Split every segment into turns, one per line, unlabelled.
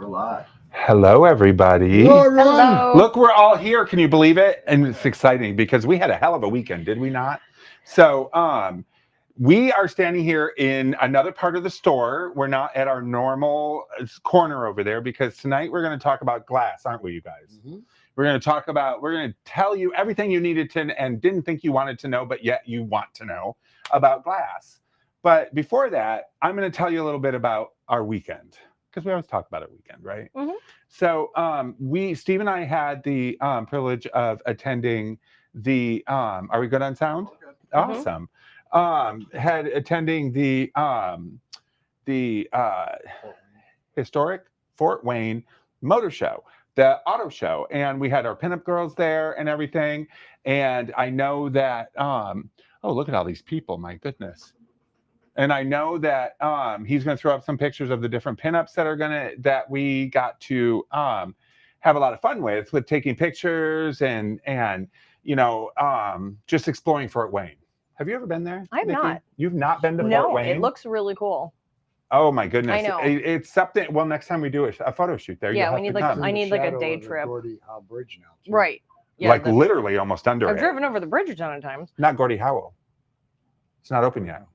We're live.
Hello, everybody.
Hello, everyone.
Hello.
Look, we're all here. Can you believe it? And it's exciting because we had a hell of a weekend, did we not? So, we are standing here in another part of the store. We're not at our normal corner over there because tonight we're going to talk about glass, aren't we, you guys?
Mm-hmm.
We're going to tell you everything you needed to and didn't think you wanted to know, but yet you want to know about glass. But before that, I'm going to tell you a little bit about our weekend because we always talk about our weekend, right?
Mm-hmm.
So Steve and I had the privilege of attending the, are we good on sound?
Okay.
Awesome. Had attending the historic Fort Wayne Motor Show, the auto show, and we had our pinup girls there and everything. And I know that, oh, look at all these people, my goodness. And I know that he's going to throw up some pictures of the different pinups that we got to have a lot of fun with taking pictures and just exploring Fort Wayne. Have you ever been there?
I've
Nikki?
not.
You've not been to Fort
No,
Wayne?
it looks really cool.
Oh my goodness!
I know.
It's something. Well, next time we do a photo shoot there,
Yeah,
you'll
we
have
need
to
like
come.
I need like a day
of the
trip.
Gordie Howe Bridge now. Too.
Right. Yeah.
like literally almost under
I've
it.
driven over the bridge a ton of times.
Not Gordie Howe. It's not open yet.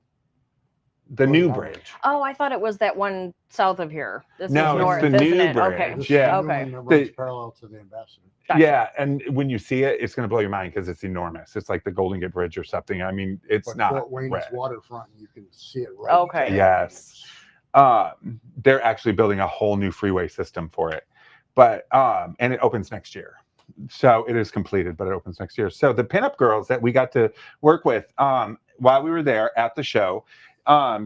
The
Gordie
new
Howe.
bridge.
Oh, I thought it was that one south of here. This
No,
is
it's
north,
the
isn't
new
it?
bridge.
Okay.
This
Yeah.
is the new
Okay.
one that runs parallel to the Ambassador.
Gotcha.
Yeah, and when you see it, it's going to blow your mind because it's enormous. It's like the Golden Gate Bridge or something. I mean, it's
But
not.
Fort Wayne
red.
is waterfront, and you can see it right.
Okay.
there.
Yes. They're actually building a whole new freeway system for it, but and it opens next year. So it is completed, but it opens next year. So the pinup girls that we got to work with while we were there at the show,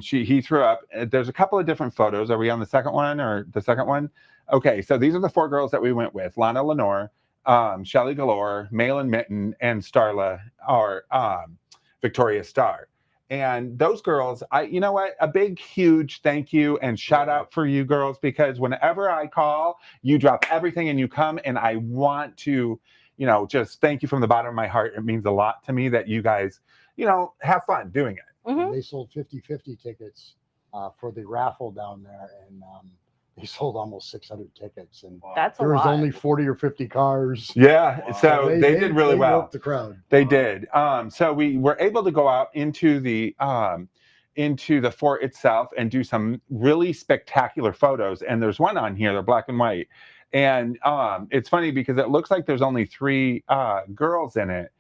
he threw up. There's a couple of different photos. Are we on the second one or the second one? Okay, so these are the four girls that we went with: Lana Lenore, Shelly Galore, Malin Mitten, and Starla, or Victoria Starr. And those girls, you know what? A big, huge thank you and shout out for you girls, because whenever I call, you drop everything and you come, and I want to, just thank you from the bottom of my heart. It means a lot to me that you guys, have fun doing it.
Mm-hmm.
And they sold 50-50 tickets for the raffle down there, and they sold almost 600 tickets. And
That's a
there was
lot.
only 40 or 50 cars.
Yeah,
Wow.
so they did really well.
Worked the crowd.
They did. So we were able to go out into the fort itself and do some really spectacular photos. And there's one on here, they're black and white. And it's funny because it looks like there's only 3 girls in it.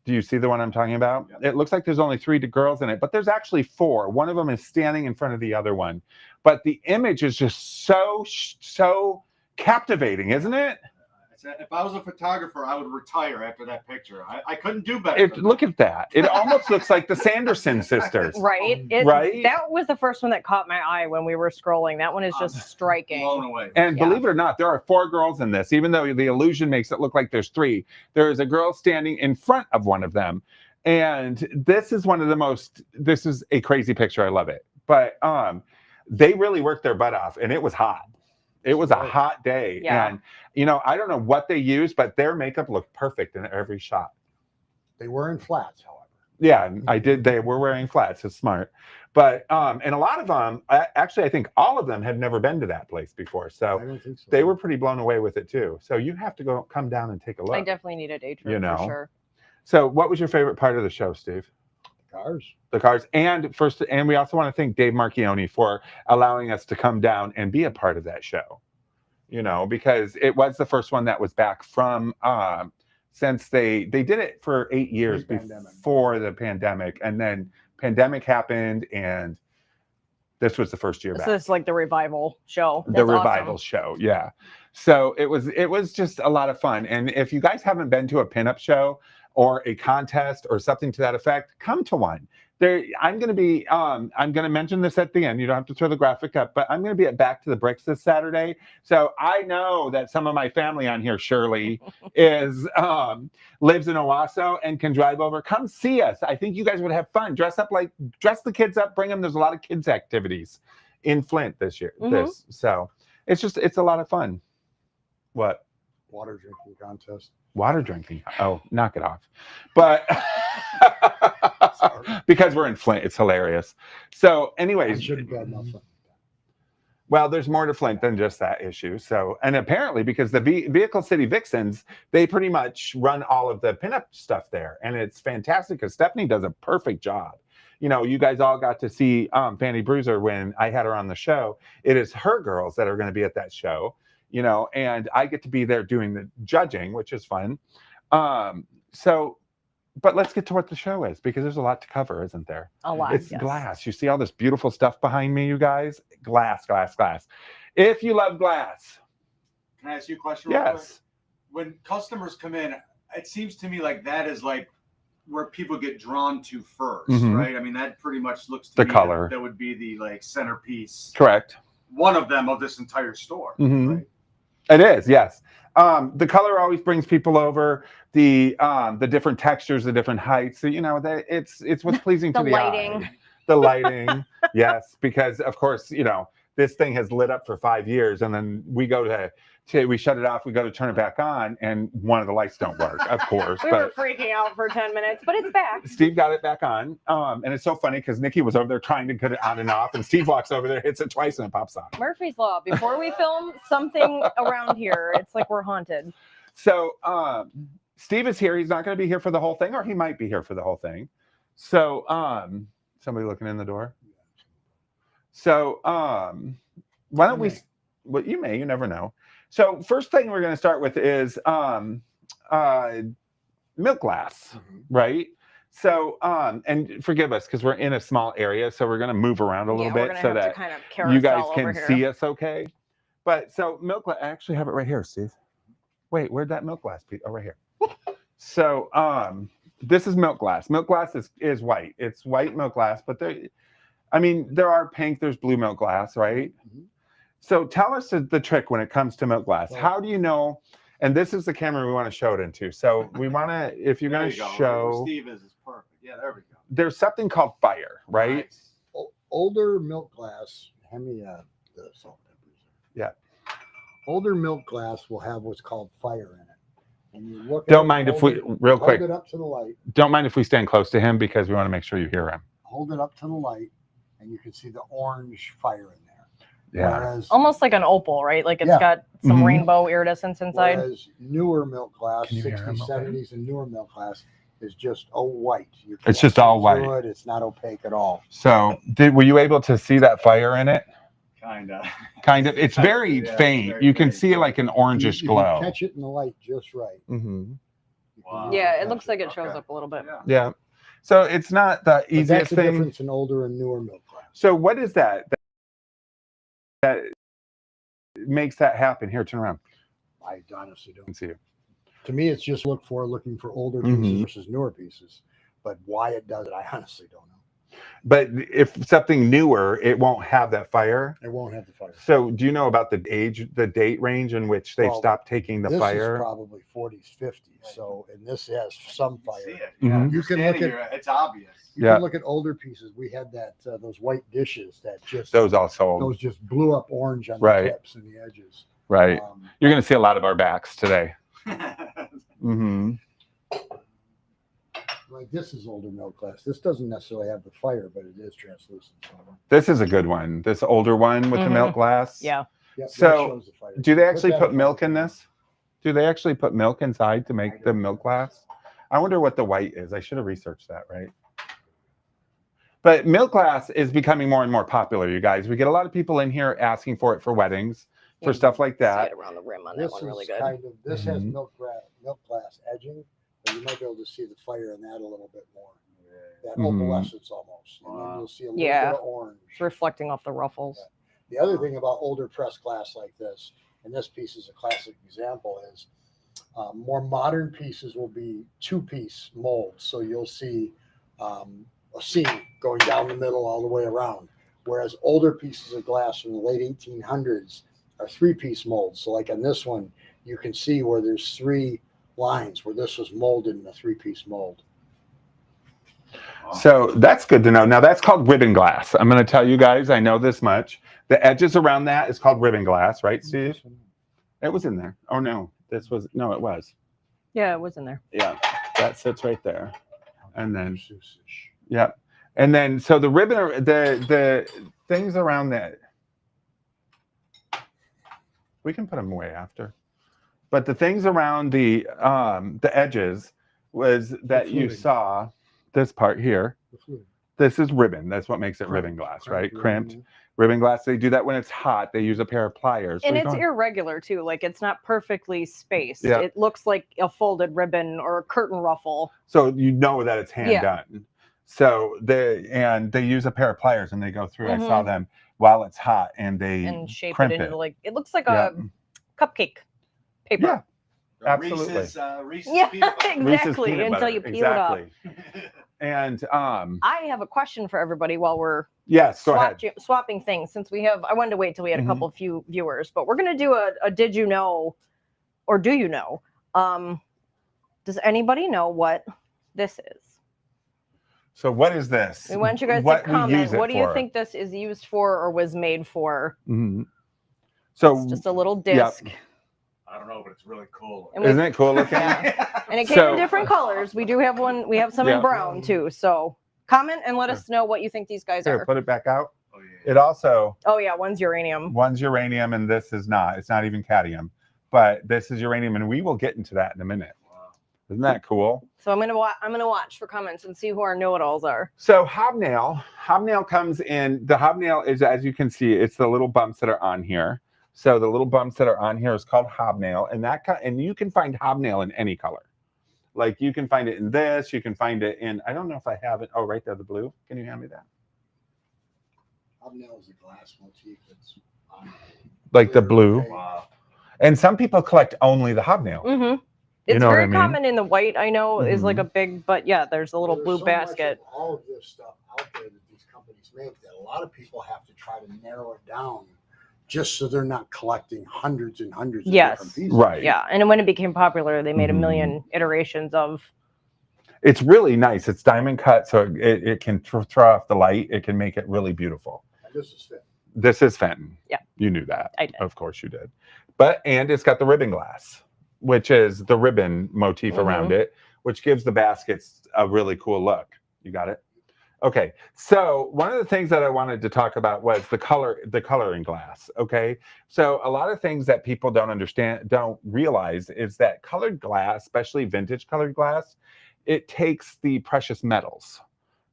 Do you see the one I'm talking about? Yep. It looks like there's only 3 girls in it, but there's actually 4. One of them is standing in front of the other one. But the image is just so captivating, isn't it?
If I was a photographer, I would retire after that picture. I couldn't do better.
Look at that. It almost looks like the Sanderson sisters.
Right.
Right?
That was the first one that caught my eye when we were scrolling. That one is just striking.
Blown away.
And
Yeah.
believe it or not, there are 4 girls in this, even though the illusion makes it look like there's 3. There is a girl standing in front of one of them. And this is this is a crazy picture. I love it. But they really worked their butt off, and it was hot. It was a hot day.
Yeah.
And, I don't know what they used, but their makeup looked perfect in every shot.
They were in flats, however.
Yeah, I did. They were wearing flats. It's smart. But, and a lot of them, actually, I think all of them had never been to that place before. So
I don't think so.
they were pretty blown away with it too. So you have to come down and take a look.
I definitely need a day trip for sure.
So what was your favorite part of the show, Steve?
Cars.
The cars. And we also want to thank Dave Marchione for allowing us to come down and be a part of that show. Because it was the first one that was back from since they did it for 8 years before the pandemic, and then pandemic happened, and this was the first year back.
So it's like the revival show.
The
That's
revival
awesome.
show, yeah. So it was just a lot of fun. And if you guys haven't been to a pinup show or a contest or something to that effect, come to one. I'm going to mention this at the end. You don't have to throw the graphic up, but I'm going to be at Back to the Bricks this Saturday. So I know that some of my family on here, Shirley, lives in Owasso and can drive over. Come see us. I think you guys would have fun. Dress the kids up, bring them. There's a lot of kids activities in Flint this year.
Mm-hmm.
So it's a lot of fun. What?
Water drinking contest.
Water drinking. Oh, knock it off. But because we're in Flint, it's hilarious. So anyways,
I shouldn't have had enough fun.
Well, there's more to Flint than just that issue. So, and apparently because the Vehicle City Vixens, they pretty much run all of the pinup stuff there. And it's fantastic because Stephanie does a perfect job. You know, you guys all got to see Fanny Bruiser when I had her on the show. It is her girls that are going to be at that show, you know, and I get to be there doing the judging, which is fun. But let's get to what the show is, because there's a lot to cover, isn't there?
A lot.
It's
yes.
glass. You see all this beautiful stuff behind me, you guys? Glass, glass, glass. If you love glass.
Can I ask you a question? Real quick?
Yes.
When customers come in, it seems to me like that is like where people get drawn to 1st,
Mhm.
right? I mean, that pretty much looks to
The
me
color.
that would be the like centerpiece.
Correct.
One of them of this entire store.
Mhm.
Right?
It is, yes. The color always brings people over. The different textures, the different heights. So, you know, it's what's pleasing to
The
the
lighting.
eye. The lighting, yes, because of course, you know, this thing has lit up for 5 years, and then we go we shut it off, we go to turn it back on, and one of the lights don't work, of course.
We were freaking out for 10 minutes, but it's back.
Steve got it back on, and it's so funny because Nikki was over there trying to get it on and off, and Steve walks over there, hits it twice, and it pops on.
Murphy's Law. Before we film something around here, it's like we're haunted.
So Steve is here. He's not going to be here for the whole thing, or he might be here for the whole thing. So somebody looking in the door. So why don't we? Well, you may. You never know. So first thing we're going to start with is milk glass, right? So and forgive us because we're in a small area, so we're going to move around a little
we're
bit
gonna
so
have
that
to kind of
you guys
carousel
can
over here.
see us okay. But so milk glass, I actually have it right here, Steve. Wait, where'd that milk glass be? Oh, right here. So this is milk glass. Milk glass is white. It's white milk glass, but there are pink, there's blue milk glass, right?
Mhm.
So tell us the trick when it comes to milk glass.
Well,
How do you know? And this is the camera we want to show it into. So we want to, if you're
There
going to
you go.
show,
Where Steve is perfect. Yeah, there we go.
there's something called fire, right?
Nice.
Older milk glass. Hand me the salt peppers.
Yeah.
Older milk glass will have what's called fire in it. And you look.
Don't mind if we, real quick,
Hold it up to the light.
don't mind if we stand close to him because we want to make sure you hear him.
Hold it up to the light, and you can see the orange fire in there.
Yeah.
Whereas,
Almost like an opal, right? Like it's
Yeah.
got some
Mhm.
rainbow iridescence inside.
whereas newer milk glass,
Can you hear
60s,
him okay?
70s, and newer milk glass is just white. You
It's
can't
just
see
all
through
white.
It. It's not opaque at all.
So were you able to see that fire in it?
Kinda.
Kind of. It's very
Yeah,
faint.
very
You can
faint.
see like an orangish
If you
glow.
catch it in the light just right.
Mm-hmm.
you can
Wow.
really
Yeah, it
catch
looks like it shows
Okay.
up a little bit.
Yeah.
Yeah. So it's not the
But
easiest
that's the
thing.
difference in older and newer milk glass.
So what is that makes that happen? Here, turn around.
I honestly
I can
don't.
see you.
To me, it's just looking for older
Mhm.
pieces versus newer pieces. But why it does it, I honestly don't know.
But if something newer, it won't have that fire.
It won't have the fire.
So do you know about the date range in which they've
Well,
stopped taking the
This is
fire?
probably 40s, 50s. So, and this has some
You see
fire.
it.
Mhm.
Yeah,
You
you're
can
standing
look at-
here, it's obvious.
You
Yeah.
can look at older pieces. We had that those white dishes that just
Those all sold.
those just blew up orange on
Right.
the tips and the edges.
Right.
Um,
You're going to see a lot of our backs today. Mm-hmm.
like this is older milk glass. This doesn't necessarily have the fire, but it is translucent. So,
This is a good one. This older one with the
Mhm.
milk glass.
Yeah.
yeah, that
So,
shows the fire.
Do they actually
that
put
in
milk
front
in
of you.
this? Do they actually put milk inside to make the milk glass? I wonder what the white is. I should have researched that, right? But milk glass is becoming more and more popular, you guys. We get a lot of people in here asking for it for weddings, for
You
stuff like
See
that.
it around the rim on that
This
one
is
really good.
kind of this has
Mhm.
milk glass edging, but you might be able to see the fire in that a little bit more. That
Mhm.
opalescence almost, and then
Wow.
you'll see a little
Yeah.
bit of orange.
It's reflecting off the ruffles.
The other thing about older pressed glass like this, and this piece is a classic example, is more modern pieces will be two-piece molds. So you'll see a seam going down the middle all the way around. Whereas older pieces of glass from the late 1800s are three-piece molds. So like on this one, you can see where there's three lines where this was molded in a three-piece mold.
So that's good to know. Now that's called ribbon glass. I'm going to tell you guys, I know this much. The edges around that is called ribbon glass, right, Steve? It was in there. Oh, no. It was.
Yeah, it was in there.
Yeah, that sits right there. And then, yep. And then, so the ribbon, the things around that, We can put them away after. But the things around the edges was that you
fluting.
saw this part here.
The fluid.
This is ribbon. That's what makes it ribbon glass, right? Crimped ribbon glass. They do that when it's hot. They use a pair of pliers.
And
Where you
it's
going?
irregular too. Like it's not perfectly spaced.
Yeah.
It looks like a folded ribbon or a curtain ruffle.
So you know that it's hand
Yeah.
done. So they use a pair of pliers and they go through. I saw
Mhm.
them while it's hot and they
And shape
crimp
it into like it looks like a cupcake paper.
Yeah. Absolutely.
Reese's
Yeah,
peanut butter.
Reese's
exactly.
peanut
Until
butter.
you peel it up.
Exactly. And
I have a question for everybody while we're
yes, go ahead.
swapping things. Since I wanted to wait till we had a
Mhm.
couple few viewers, but we're gonna do a did you know, or do you know? Does anybody know what this is?
So what is this?
We want you guys
What
to
we
comment.
use it
What do you
for.
think this is used for or was made for?
Mhm. So
It's just a little
yeah.
disc.
I don't know, but it's really cool.
And
isn't it cool looking?
Yeah. And it came
So-
in different colors. We do have one. We have some
Yeah.
in brown too. So comment and let us know what you think these guys
Here,
are.
put it back out.
Oh, yeah.
It also
Oh yeah, one's uranium.
one's uranium and this is not. It's not even cadmium, but this is uranium, and we will get into that in a minute.
Wow.
Isn't that cool?
So I'm gonna watch for comments and see who our know-it-alls are.
So hobnail comes in. The hobnail is, as you can see, it's the little bumps that are on here. So the little bumps that are on here is called hobnail, and you can find hobnail in any color. Like you can find it in this. You can find it in. I don't know if I have it. Oh, right there, the blue. Can you hand me that?
Hobnail is a glass motif. It's on
Like the
clear
blue.
opaque.
Wow.
And some people collect only the hobnail.
Mm-hmm. It's
know what
very
I mean?
common in the white. I know is like
Mhm.
a big, but yeah, there's a little
There's
blue
so
basket.
Much of all of this stuff out there that these companies make that a lot of people have to try to narrow it down, just so they're not collecting hundreds and hundreds of
Yes.
different pieces.
Right.
Yeah, and when it became popular, they made a
Mhm.
million iterations of.
It's really nice. It's diamond cut, so it can throw off the light. It can make it really beautiful.
And this is fit.
This is Fenton.
Yeah.
You knew that.
I did.
Of course you did. And it's got the ribbon glass, which is the ribbon motif around it, which gives the baskets a really cool look. You got it? Okay. So one of the things that I wanted to talk about was the coloring glass. Okay. So a lot of things that people don't realize is that colored glass, especially vintage colored glass, it takes the precious metals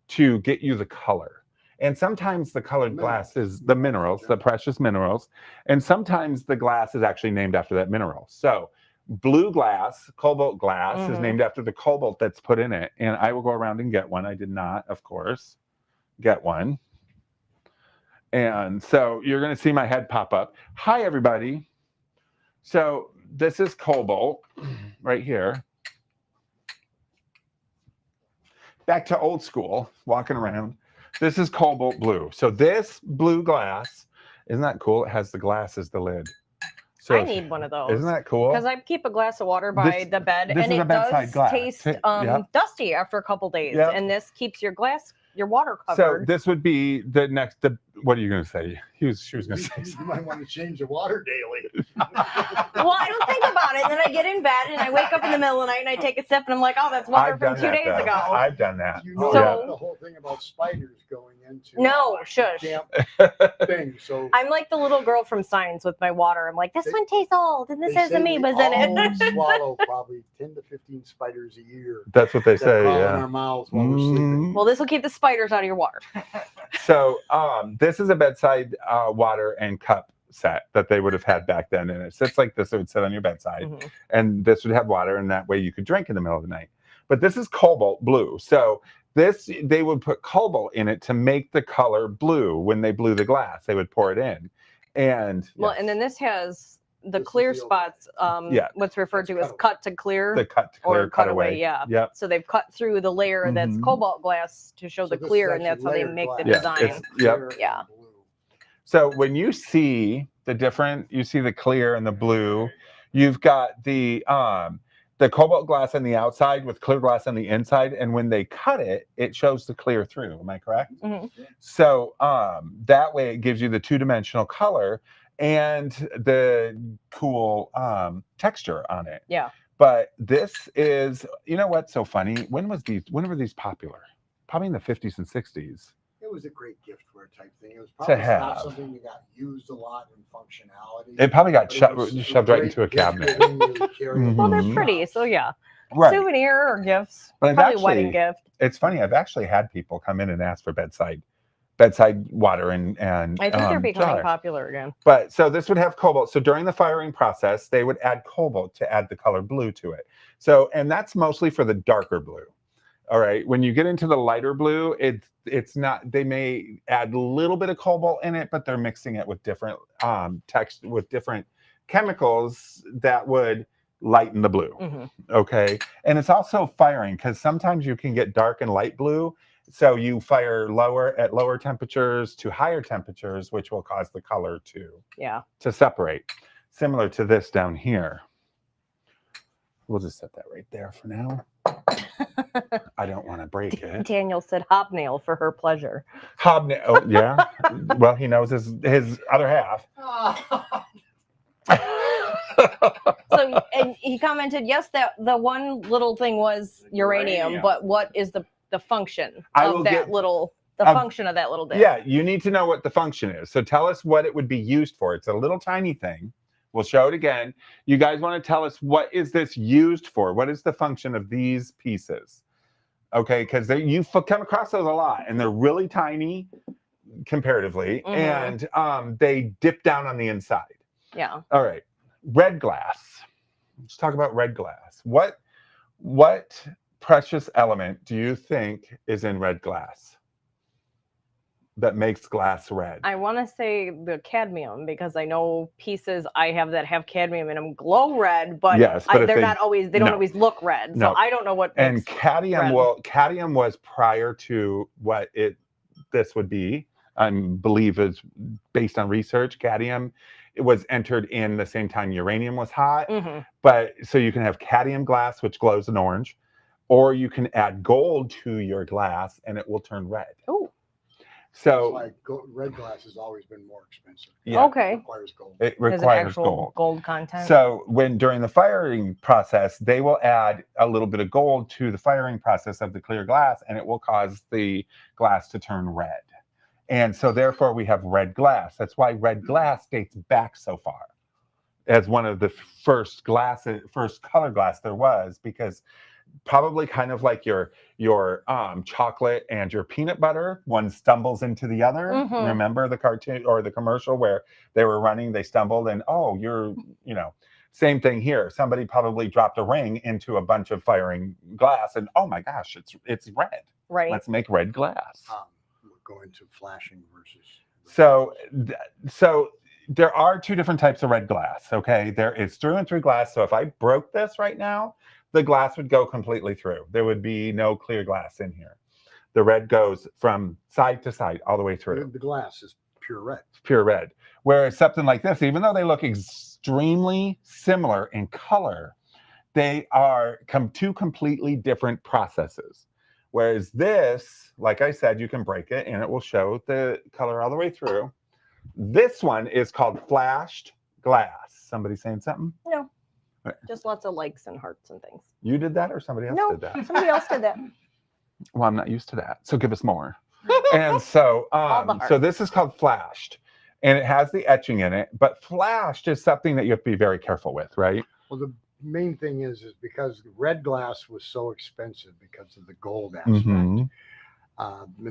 to get you the color. And sometimes the colored glass is the minerals, the precious minerals. And sometimes the glass is actually named after that mineral. So blue glass, cobalt glass is named after the cobalt that's put in it. And I will go around and get one. I did not, of course, get one. And so you're going to see my head pop up. Hi, everybody. So this is cobalt right here. Back to old school, walking around. This is cobalt blue. So this blue glass, isn't that cool? It has the glass as the lid. So
I need one of those.
Isn't that cool?
Because I keep a glass of water by the bed,
this
and
is a
it
bedside
does
glass.
taste
Yep.
dusty after a couple days.
Yep.
And this keeps your water
So
covered.
this would be the next. What are you going to say? She was going to say.
You might want to change the water daily.
Well, I don't think about it. And then I get in bed and I wake up in the middle of the night and I take a sip and I'm like, oh, that's water
I've
from
done
2
that,
days
though.
ago.
I've done that.
You know
So-
the whole thing about spiders going into
No, shush.
damp thing. So
I'm like the little girl from Science with my water. I'm like, this
They-
one tastes old and this
they
has
say we
amoebas in it.
all swallow probably 10 to 15 spiders a year
That's what they
that
say.
crawl in
Yeah.
our mouths while we're sleeping.
Well, this will keep the spiders out of your water.
So this is a bedside water and cup set that they would have had back then, and it sits like this. It would sit on your bedside,
Mhm.
and this would have water, and that way you could drink in the middle of the night. But this is cobalt blue. So this, they would put cobalt in it to make the color blue. When they blew the glass, they would pour it in, and
Well,
yes,
and then this has the
This is
clear
the old-
spots.
Yeah.
What's referred to
That's
as cut to clear.
the cut to clear,
or cutaway, yeah.
Yep.
So they've cut through the layer that's
Mhm.
cobalt glass to show
So
the
this is
clear, and
actually
that's how they
layered
make the
glass.
Yeah,
design.
it's- Yep.
Clear and
Yeah.
blue.
So when you see you see the clear and the blue, you've got the cobalt glass on the outside with clear glass on the inside, and when they cut it, it shows the clear through. Am I correct?
Mhm.
So that way it gives you the two-dimensional color and the cool texture on it.
Yeah.
But this is, you know what's so funny? When were these popular? Probably in the 50s and 60s.
It was a great giftware type thing. It was probably not
have.
something that got used a lot in functionality.
It probably got
but it was
shoved right
great
into a
gift
cabinet.
giving, you would carry it
Well, they're
in the
pretty,
shops.
so yeah.
Right.
Souvenir or gifts.
But I've
Probably wedding
actually,
gift.
it's funny. I've actually had people come in and ask for bedside water and
I think they're becoming
jar.
popular again.
But so this would have cobalt. So during the firing process, they would add cobalt to add the color blue to it. So, and that's mostly for the darker blue. All right. When you get into the lighter blue, it's not. They may add a little bit of cobalt in it, but they're mixing it with different with different chemicals that would lighten the blue.
Mm-hmm.
Okay. And it's also firing, because sometimes you can get dark and light blue. So you fire at lower temperatures to higher temperatures, which will cause the color to separate. Similar to this down here. We'll just set that right there for now. I don't want to break it.
Daniel said hobnail for her pleasure.
Hobnail. Oh, yeah. Well, he knows his other half.
So, and he commented, yes, that the one little thing was uranium, but what is the function of that function of that little bit?
Yeah, you need to know what the function is. So tell us what it would be used for. It's a little tiny thing. We'll show it again. You guys want to tell us, what is this used for? What is the function of these pieces? Okay, because you come across those a lot, and they're really tiny comparatively, and they dip down on the inside.
Yeah.
All right, red glass. Let's talk about red glass. What precious element do you think is in red glass that makes glass red?
I want to say the cadmium, because I know pieces I have that have cadmium in them glow red, but,
yes, but
they don't always look red. So I don't know what makes
and cadmium. Well, cadmium was prior to what this would be. I believe is based on research. Cadmium, it was entered in the same time uranium was hot. But so you can have cadmium glass, which glows in orange, or you can add gold to your glass and it will turn red.
Oh.
So red glass has always been more expensive.
Yeah.
Okay.
It requires gold.
It requires
gold content.
So during the firing process, they will add a little bit of gold to the firing process of the clear glass, and it will cause the glass to turn red. And so therefore we have red glass. That's why red glass dates back so far as one of the first color glass there was, because probably kind of like your chocolate and your peanut butter, one stumbles into the other. Remember the cartoon or the commercial where they were running, they stumbled, and same thing here. Somebody probably dropped a ring into a bunch of firing glass, and oh my gosh, it's red.
Right.
Let's make red glass.
We're going to flashing versus.
So there are two different types of red glass. Okay, there is through and through glass. So if I broke this right now, the glass would go completely through. There would be no clear glass in here. The red goes from side to side all the way through.
The glass is pure red.
Pure red. Whereas something like this, even though they look extremely similar in color, they are two completely different processes. Whereas this, like I said, you can break it and it will show the color all the way through. This one is called flashed glass. Somebody saying something?
No. Just lots of likes and hearts and things.
You did that, or somebody else did that?
Somebody else did that.
Well, I'm not used to that, so give us more. And so, so this is called flashed, and it has the etching in it. But flashed is something that you have to be very careful with, right?
Well, the main thing is because red glass was so expensive because of the gold aspect. In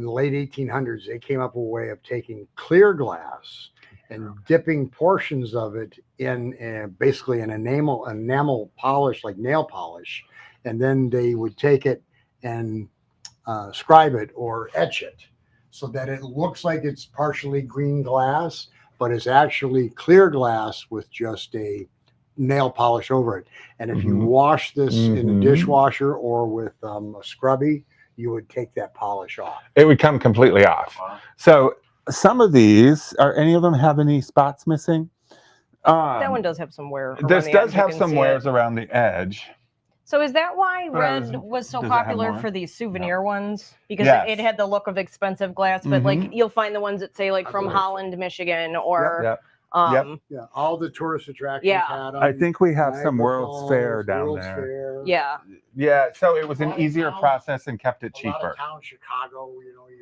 the late 1800s, they came up with a way of taking clear glass and dipping portions of it in basically an enamel polish, like nail polish, and then they would take it and scribe it or etch it so that it looks like it's partially green glass, but it's actually clear glass with just a nail polish over it. And if you wash this in a dishwasher or with a scrubby, you would take that polish off.
It would come completely off.
Wow.
So some of these, any of them have any spots missing?
That one does have some wear.
This does have some wears around the edge.
So is that why red was so popular for these souvenir ones? Because it had the look of expensive glass, but like you'll find the ones that say like from Holland, Michigan, or
Yep.
Yeah, all the tourist attractions
Yeah.
had them.
I think we have some
Niagara
World's Fair
Falls,
down
World's
there.
Fair.
Yeah.
Yeah, so it was
A
an
lot of
easier
towns-
process and kept it
A lot
cheaper.
of towns, Chicago,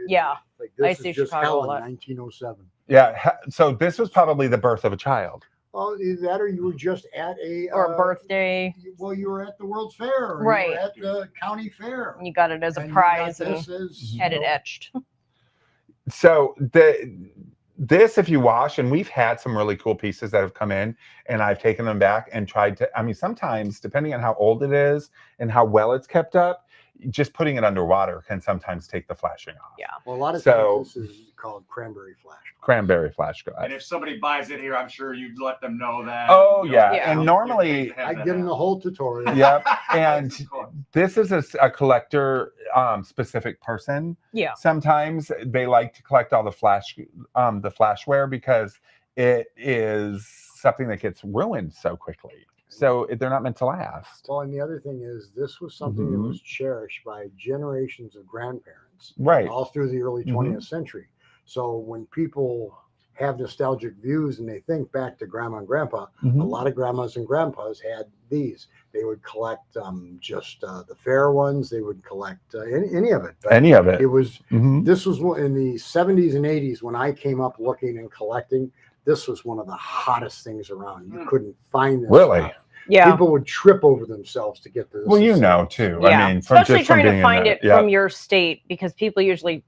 Yeah.
like
I
this
see
is just
Chicago a
hell in
lot.
1907.
Yeah, so this was probably the birth of a child.
Well, either that or you were just at
Or a birthday.
Well, you were at the World's Fair, or
Right.
You were at the county fair.
You got it as a
And you got
prize and
this as,
had it
you know,
etched.
So this, if you wash, and we've had some really cool pieces that have come in, and I've taken them back and tried to. I mean, sometimes depending on how old it is and how well it's kept up, just putting it underwater can sometimes take the flashing off.
Yeah.
Well, a lot of
So-
times this is called cranberry flash.
Cranberry flash glass.
And if somebody buys it here, I'm sure you'd let them know that.
Oh,
you know,
yeah.
Yeah.
And normally,
I give them the whole tutorial.
yep. And this is a collector specific person.
Yeah.
Sometimes they like to collect all the flashware because it is something that gets ruined so quickly. So they're not meant to last.
Well, and the other thing is, this was something that
Mhm.
was cherished by generations of grandparents
Right.
all through the early 20th century. So when people have nostalgic views and they think back to grandma and grandpa, a
Mhm.
lot of grandmas and grandpas had these. They would collect just the fair ones. They would collect any of it. But
Any of it.
it was
Mhm.
this was in the 70s and 80s when I came up looking and collecting. This was one of the hottest things around. You couldn't find this
Really?
stuff.
Yeah.
People would trip over themselves to get to this.
Well, you know,
assemblage.
too.
Yeah.
I mean,
Especially trying to
being in
find
the-
it
yeah.
from your state, because people usually,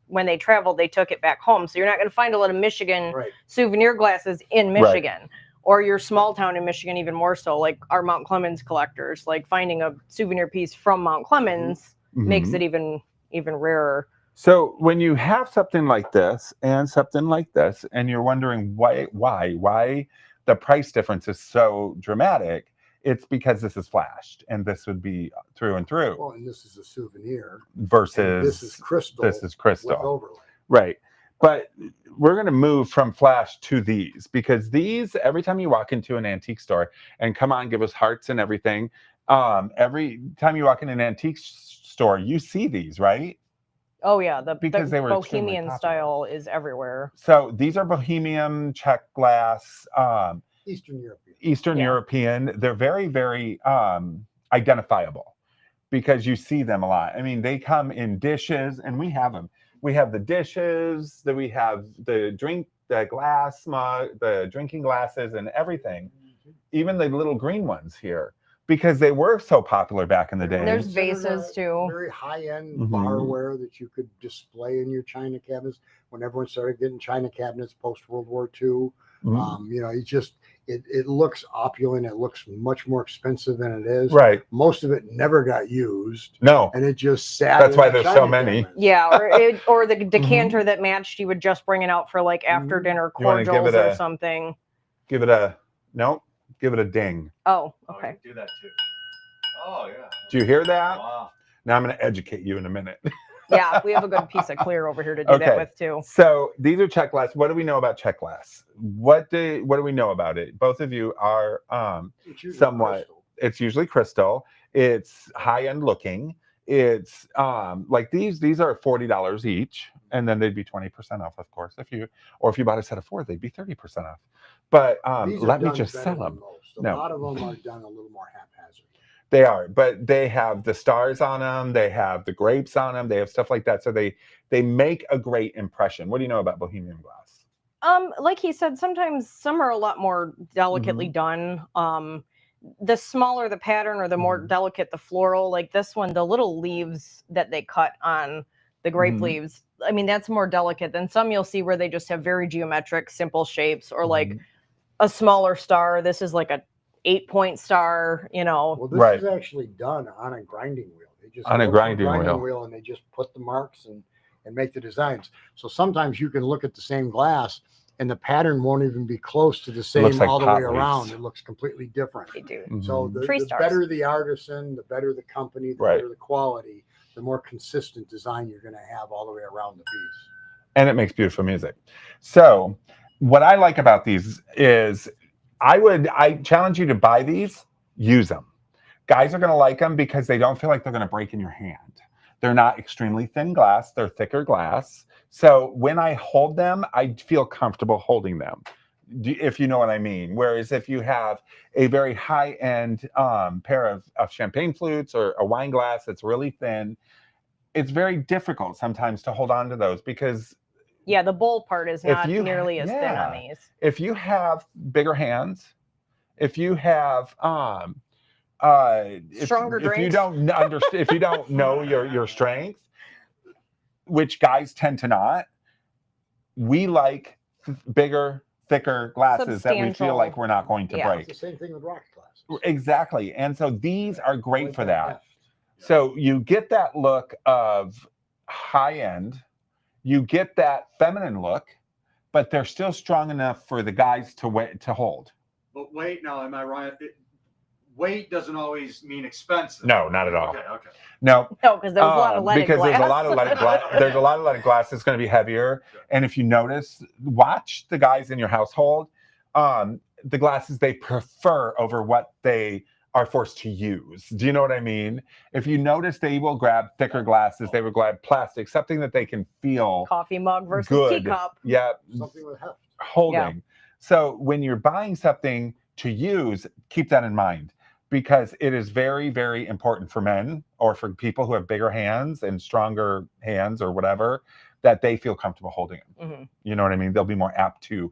when they traveled, they took it back home. So you're not going to find a lot of Michigan
Right.
souvenir glasses in
Right.
Michigan, or your small town in Michigan, even more so, like our Mount Clemens collectors. Like finding a souvenir piece from Mount Clemens makes
Mhm.
it even rarer.
So when you have something like this and something like this, and you're wondering why the price difference is so dramatic, it's because this is flashed, and this would be through and through
Well, and this is a souvenir.
versus
And this is crystal.
this is crystal.
with overlay.
Right. But we're going to move from flash to these, because these, every time you walk into an antique store, and come on, give us hearts and everything. Every time you walk in an antique store, you see these, right?
Oh yeah,
Because
the
they were extremely
Bohemian
popular.
style is everywhere.
So these are Bohemian Czech glass,
Eastern European.
Eastern
Yeah.
European. They're very, very identifiable because you see them a lot. I mean, they come in dishes, and we have them. We have the dishes, that we have the glass mug, the drinking glasses, and everything. Even the little green ones here, because they were so popular back in the day.
There's
Considered
vases,
a
too.
Very high-end
Mhm.
barware that you could display in your china cabinets. When everyone started getting china cabinets post World War II,
Mhm.
It looks opulent. It looks much more expensive than it is.
Right.
Most of it never got used,
No.
and it just sat.
That's
in
why
the
there's so
china
many.
cabinets.
Yeah, or the decanter that matched, you would just bring it out for like after dinner
You wanna give
cordials
it
or
a-
something.
Give it a ding.
Oh,
Oh,
okay.
you can do that too. Oh yeah.
Do you hear that?
Wow.
Now I'm going to educate you in a minute.
Yeah, we have a good piece of clear over here to do that
Okay.
with too.
So these are Czech glass. What do we know about Czech glass? What do we know about it? Both of you are
It's usually
somewhat.
crystal.
It's usually crystal. It's high end looking. It's like these are $40 each, and then they'd be 20% off, of course. If you bought a set of 4, they'd be 30% off. But
These are
let me
done
just
better
sell
than
them.
most. A
No.
lot of them are done a little more haphazard.
They are, but they have the stars on them. They have the grapes on them. They have stuff like that. So they make a great impression. What do you know about Bohemian glass?
Like he said, sometimes some are a lot more delicately done. The smaller the pattern or the more delicate the floral, like this one, the little leaves that they cut on the grape leaves, I mean, that's more delicate than some you'll see where they just have very geometric, simple shapes, or like a smaller star. This is like a 8-point star,
Well, this
Right.
is actually done on a grinding wheel. They just
On a
go to
grinding wheel.
wheel, and they just put the marks and make the designs. So sometimes you can look at the same glass, and the pattern won't even be close to the same
looks like
all the
pot
way
leaves.
around. It looks completely different.
they do.
So
Mhm.
the,
3
the
stars.
better the artisan, the better the company, the
Right.
better the quality, the more consistent design you're going to have all the way around the piece.
And it makes beautiful music. So what I like about these is I challenge you to buy these, use them. Guys are going to like them because they don't feel like they're going to break in your hand. They're not extremely thin glass. They're thicker glass. So when I hold them, I feel comfortable holding them. if you know what I mean. Whereas if you have a very high-end pair of champagne flutes or a wine glass that's really thin, it's very difficult sometimes to hold on to those because
Yeah, the bowl part is not
you-
nearly as thin on
yeah.
these.
if you have bigger hands, if you have
Stronger
if you
drinks.
don't understand, if you don't know your strength, which guys tend to not, we like bigger, thicker glasses that we feel
Substantial.
like we're not going to
Yeah.
It's
break.
the same thing with rock glasses.
Exactly. And so these are
I
great
like
for that.
heft.
So you get that look of high end, you get that feminine look, but they're still strong enough for the guys to hold.
But wait, now am I right? Weight doesn't always mean expensive.
No, not at all.
Okay, okay.
No,
No, because there was a lot of leaded
because
glass.
there's a lot of leaded glass. There's a lot of leaded glass that's going to be heavier. And if you notice, watch the guys in your household, the glasses they prefer over what they are forced to use. Do you know what I mean? If you notice, they will grab thicker glasses. They will grab plastic, something that they can feel
Coffee mug versus
good.
teacup.
Yeah,
Something with heft.
holding.
Yeah.
So when you're buying something to use, keep that in mind because it is very, very important for men or for people who have bigger hands and stronger hands or whatever, that they feel comfortable holding them.
Mhm.
You know what I mean? They'll be more apt to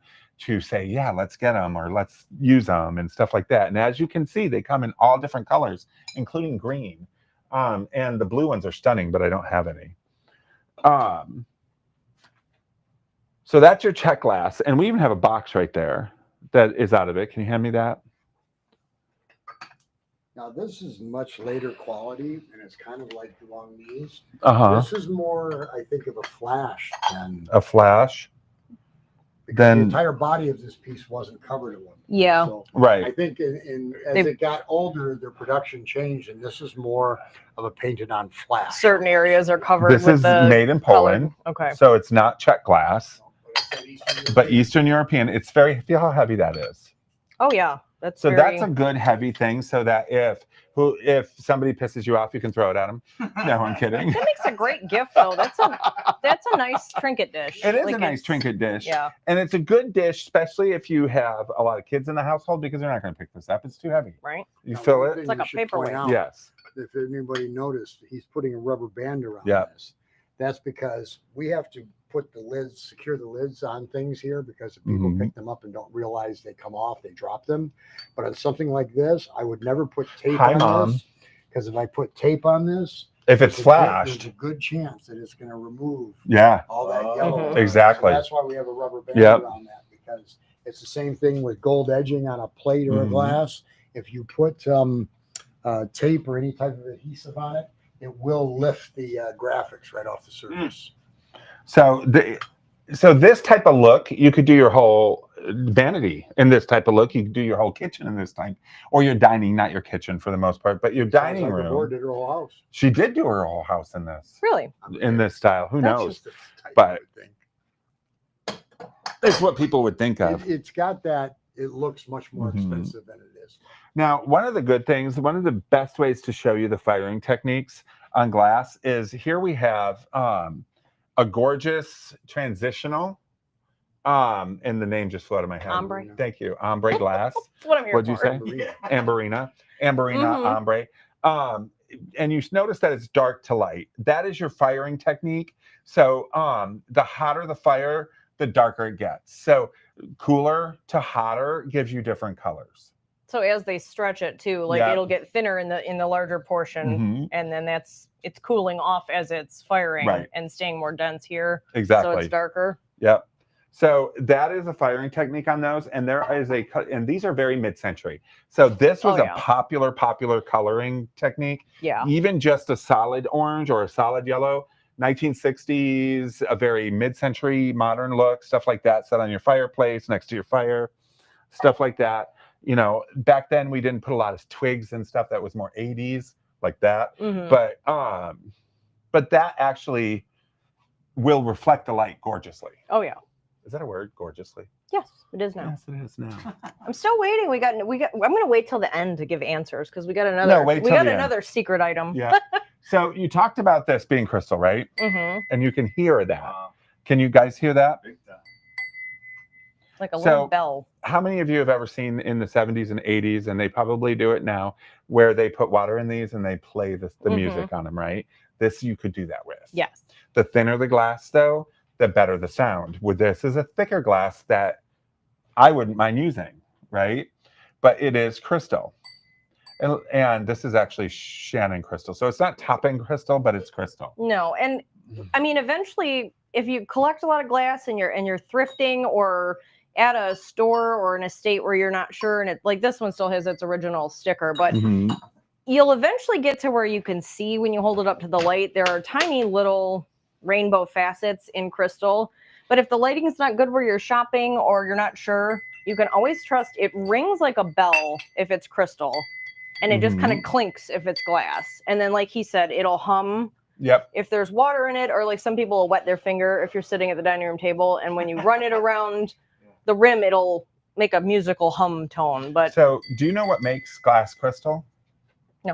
say, yeah, let's get them or let's use them and stuff like that. And as you can see, they come in all different colors, including green. And the blue ones are stunning, but I don't have any. So that's your check glass. And we even have a box right there that is out of it. Can you hand me that?
Now this is much later quality, and it's kind of like along these.
Uh-huh.
This is more, I think, of a flash than
A flash.
because
Then-
the entire body of this piece wasn't covered in one.
Yeah.
So
Right.
I think as it got older, their production changed, and this is more of a painted on flash.
Certain areas are covered
This
with
is
the
made in
colored-
Poland.
Okay.
So it's not check glass, but
East.
Eastern European. It's very, feel how heavy that is.
Oh yeah, that's
So
very...
that's a good heavy thing so that if somebody pisses you off, you can throw it at them. No, I'm kidding.
That makes a great gift though. That's a nice trinket dish.
It is
Like,
a nice
it's-
trinket dish.
Yeah.
And it's a good dish, especially if you have a lot of kids in the household because they're not going to pick this up. It's too heavy.
Right.
You
Now,
feel
one
it?
thing
It's like
you
a
should point
paperweight.
out,
Yes.
If anybody noticed, he's putting a rubber band around
Yeah.
this. That's because we have to put the lids, secure the lids on things here because if people
Mhm.
pick them up and don't realize they come off, they drop them. But on something like this, I would never put tape
Hi,
on
Mom.
this because if I put tape on this,
If
there's
it's
a
flashed.
good chance that it's going to remove
Yeah.
all that
Oh.
yellow.
Mhm.
Exactly.
So that's why we have a rubber band
Yep.
around that because it's the same thing with gold edging on a plate or a
Mhm.
glass. If you put tape or any type of adhesive on it, it will lift the graphics right off the surface.
So this type of look, you could do your whole vanity in this type of look. You could do your whole kitchen in this type, or your dining, not your kitchen for the most part, but your dining
Sounds like the board
room.
did her whole house.
She did do her whole house in this,
Really?
in this style. Who
That's
knows?
just the type
But-
I would think.
It's what people would think of.
It's got that. It looks much more
Mhm.
expensive than it is.
Now, one of the good things, one of the best ways to show you the firing techniques on glass is here we have a gorgeous transitional, and the name just flew out of my head.
Ombre.
Thank you. Ombre glass.
That's what I'm here
What'd you
for.
say? Amberina.
Mhm.
Ombre. And you notice that it's dark to light. That is your firing technique. So the hotter the fire, the darker it gets. So cooler to hotter gives you different colors.
So as they stretch it too, like
Yeah.
it'll get thinner in the larger portion,
Mhm.
and then it's cooling off as it's firing
Right.
and staying more dense here.
Exactly.
So it's darker.
Yep. So that is a firing technique on those, and there is and these are very mid-century. So this was
Oh,
a
yeah.
popular coloring technique.
Yeah.
Even just a solid orange or a solid yellow, 1960s, a very mid-century modern look, stuff like that, set on your fireplace next to your fire, stuff like that. You know, back then we didn't put a lot of twigs and stuff. That was more 80s, like that.
Mhm.
But that actually will reflect the light gorgeously.
Oh yeah.
Is that a word? Gorgeously.
Yes, it is now.
Yes, it is now.
I'm still waiting. We got. I'm gonna wait till the end to give answers because we got another.
No, wait
we
till
got
the end.
another secret item.
Yeah. So you talked about this being crystal, right?
Mm-hmm.
And you can hear that.
Wow.
Can you guys hear that?
Big time.
Like a
So-
little bell.
How many of you have ever seen in the 70s and 80s, and they probably do it now, where they put water in these and they play the music on them, right? This you could do that with.
Yes.
The thinner the glass, though, the better the sound. With this is a thicker glass that I wouldn't mind using, right? But it is crystal. And this is actually Shannon crystal. So it's not top-end crystal, but it's crystal.
No, and I mean, eventually, if you collect a lot of glass and you're thrifting or at a store or an estate where you're not sure, and it like this one still has its original sticker, but
Mhm.
you'll eventually get to where you can see when you hold it up to the light. There are tiny little rainbow facets in crystal, but if the lighting is not good where you're shopping or you're not sure, you can always trust it rings like a bell if it's crystal, and it just kind of clinks if it's glass. And then, like he said, it'll hum.
Yep.
If there's water in it, or like some people will wet their finger if you're sitting at the dining room table, and when you run it around the rim, it'll make a musical hum tone. But
So do you know what makes glass crystal?
No.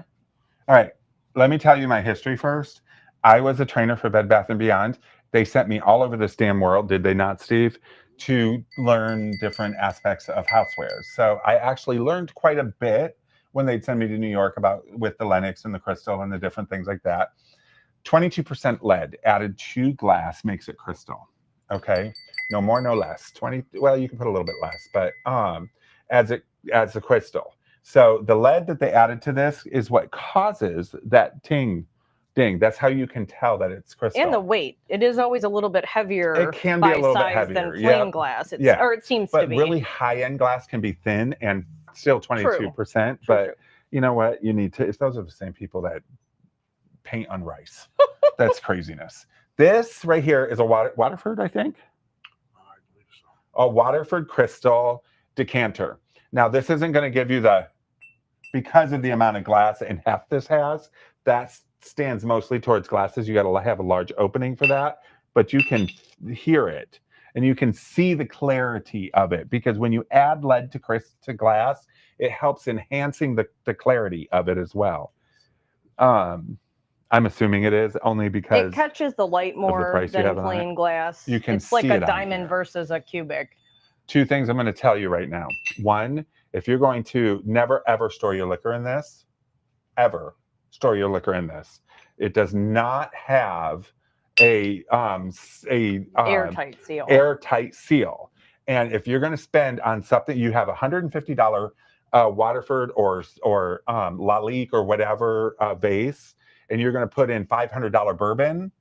All right. Let me tell you my history first. I was a trainer for Bed Bath & Beyond. They sent me all over this damn world, did they not, Steve, to learn different aspects of housewares. So I actually learned quite a bit when they'd send me to New York about with the Lennox and the crystal and the different things like that. 22% lead added to glass makes it crystal. Okay, no more, no less. 20. Well, you can put a little bit less, but adds a crystal. So the lead that they added to this is what causes that ding. That's how you can tell that it's crystal.
and the weight, it is always a little bit heavier.
It can be
by
a little bit
size
heavier,
than plain
yeah.
glass. It's,
Yeah.
or it seems
but
to be.
really high-end glass can be thin and still 22%. But
True.
you know what? You need to. If those are the same people that paint on rice, that's craziness. This right here is a Waterford, I think.
I believe so.
A Waterford crystal decanter. Now, this isn't going to give you the, because of the amount of glass and heft this has, that stands mostly towards glasses. You got to have a large opening for that, but you can hear it and you can see the clarity of it, because when you add lead to glass, it helps enhancing the clarity of it as well. I'm assuming it is only because
it catches the light more
price you
than
have on
plain
it.
glass.
You can
it's like
see
a
it on
diamond
here.
versus a cubic.
Two things I'm going to tell you right now. One, if you're going to never ever store your liquor in this, ever store your liquor in this, it does not have a
Airtight seal.
airtight seal. And if you're going to spend on something, you have $150 Waterford or Lalique or whatever vase, and you're going to put in $500 bourbon,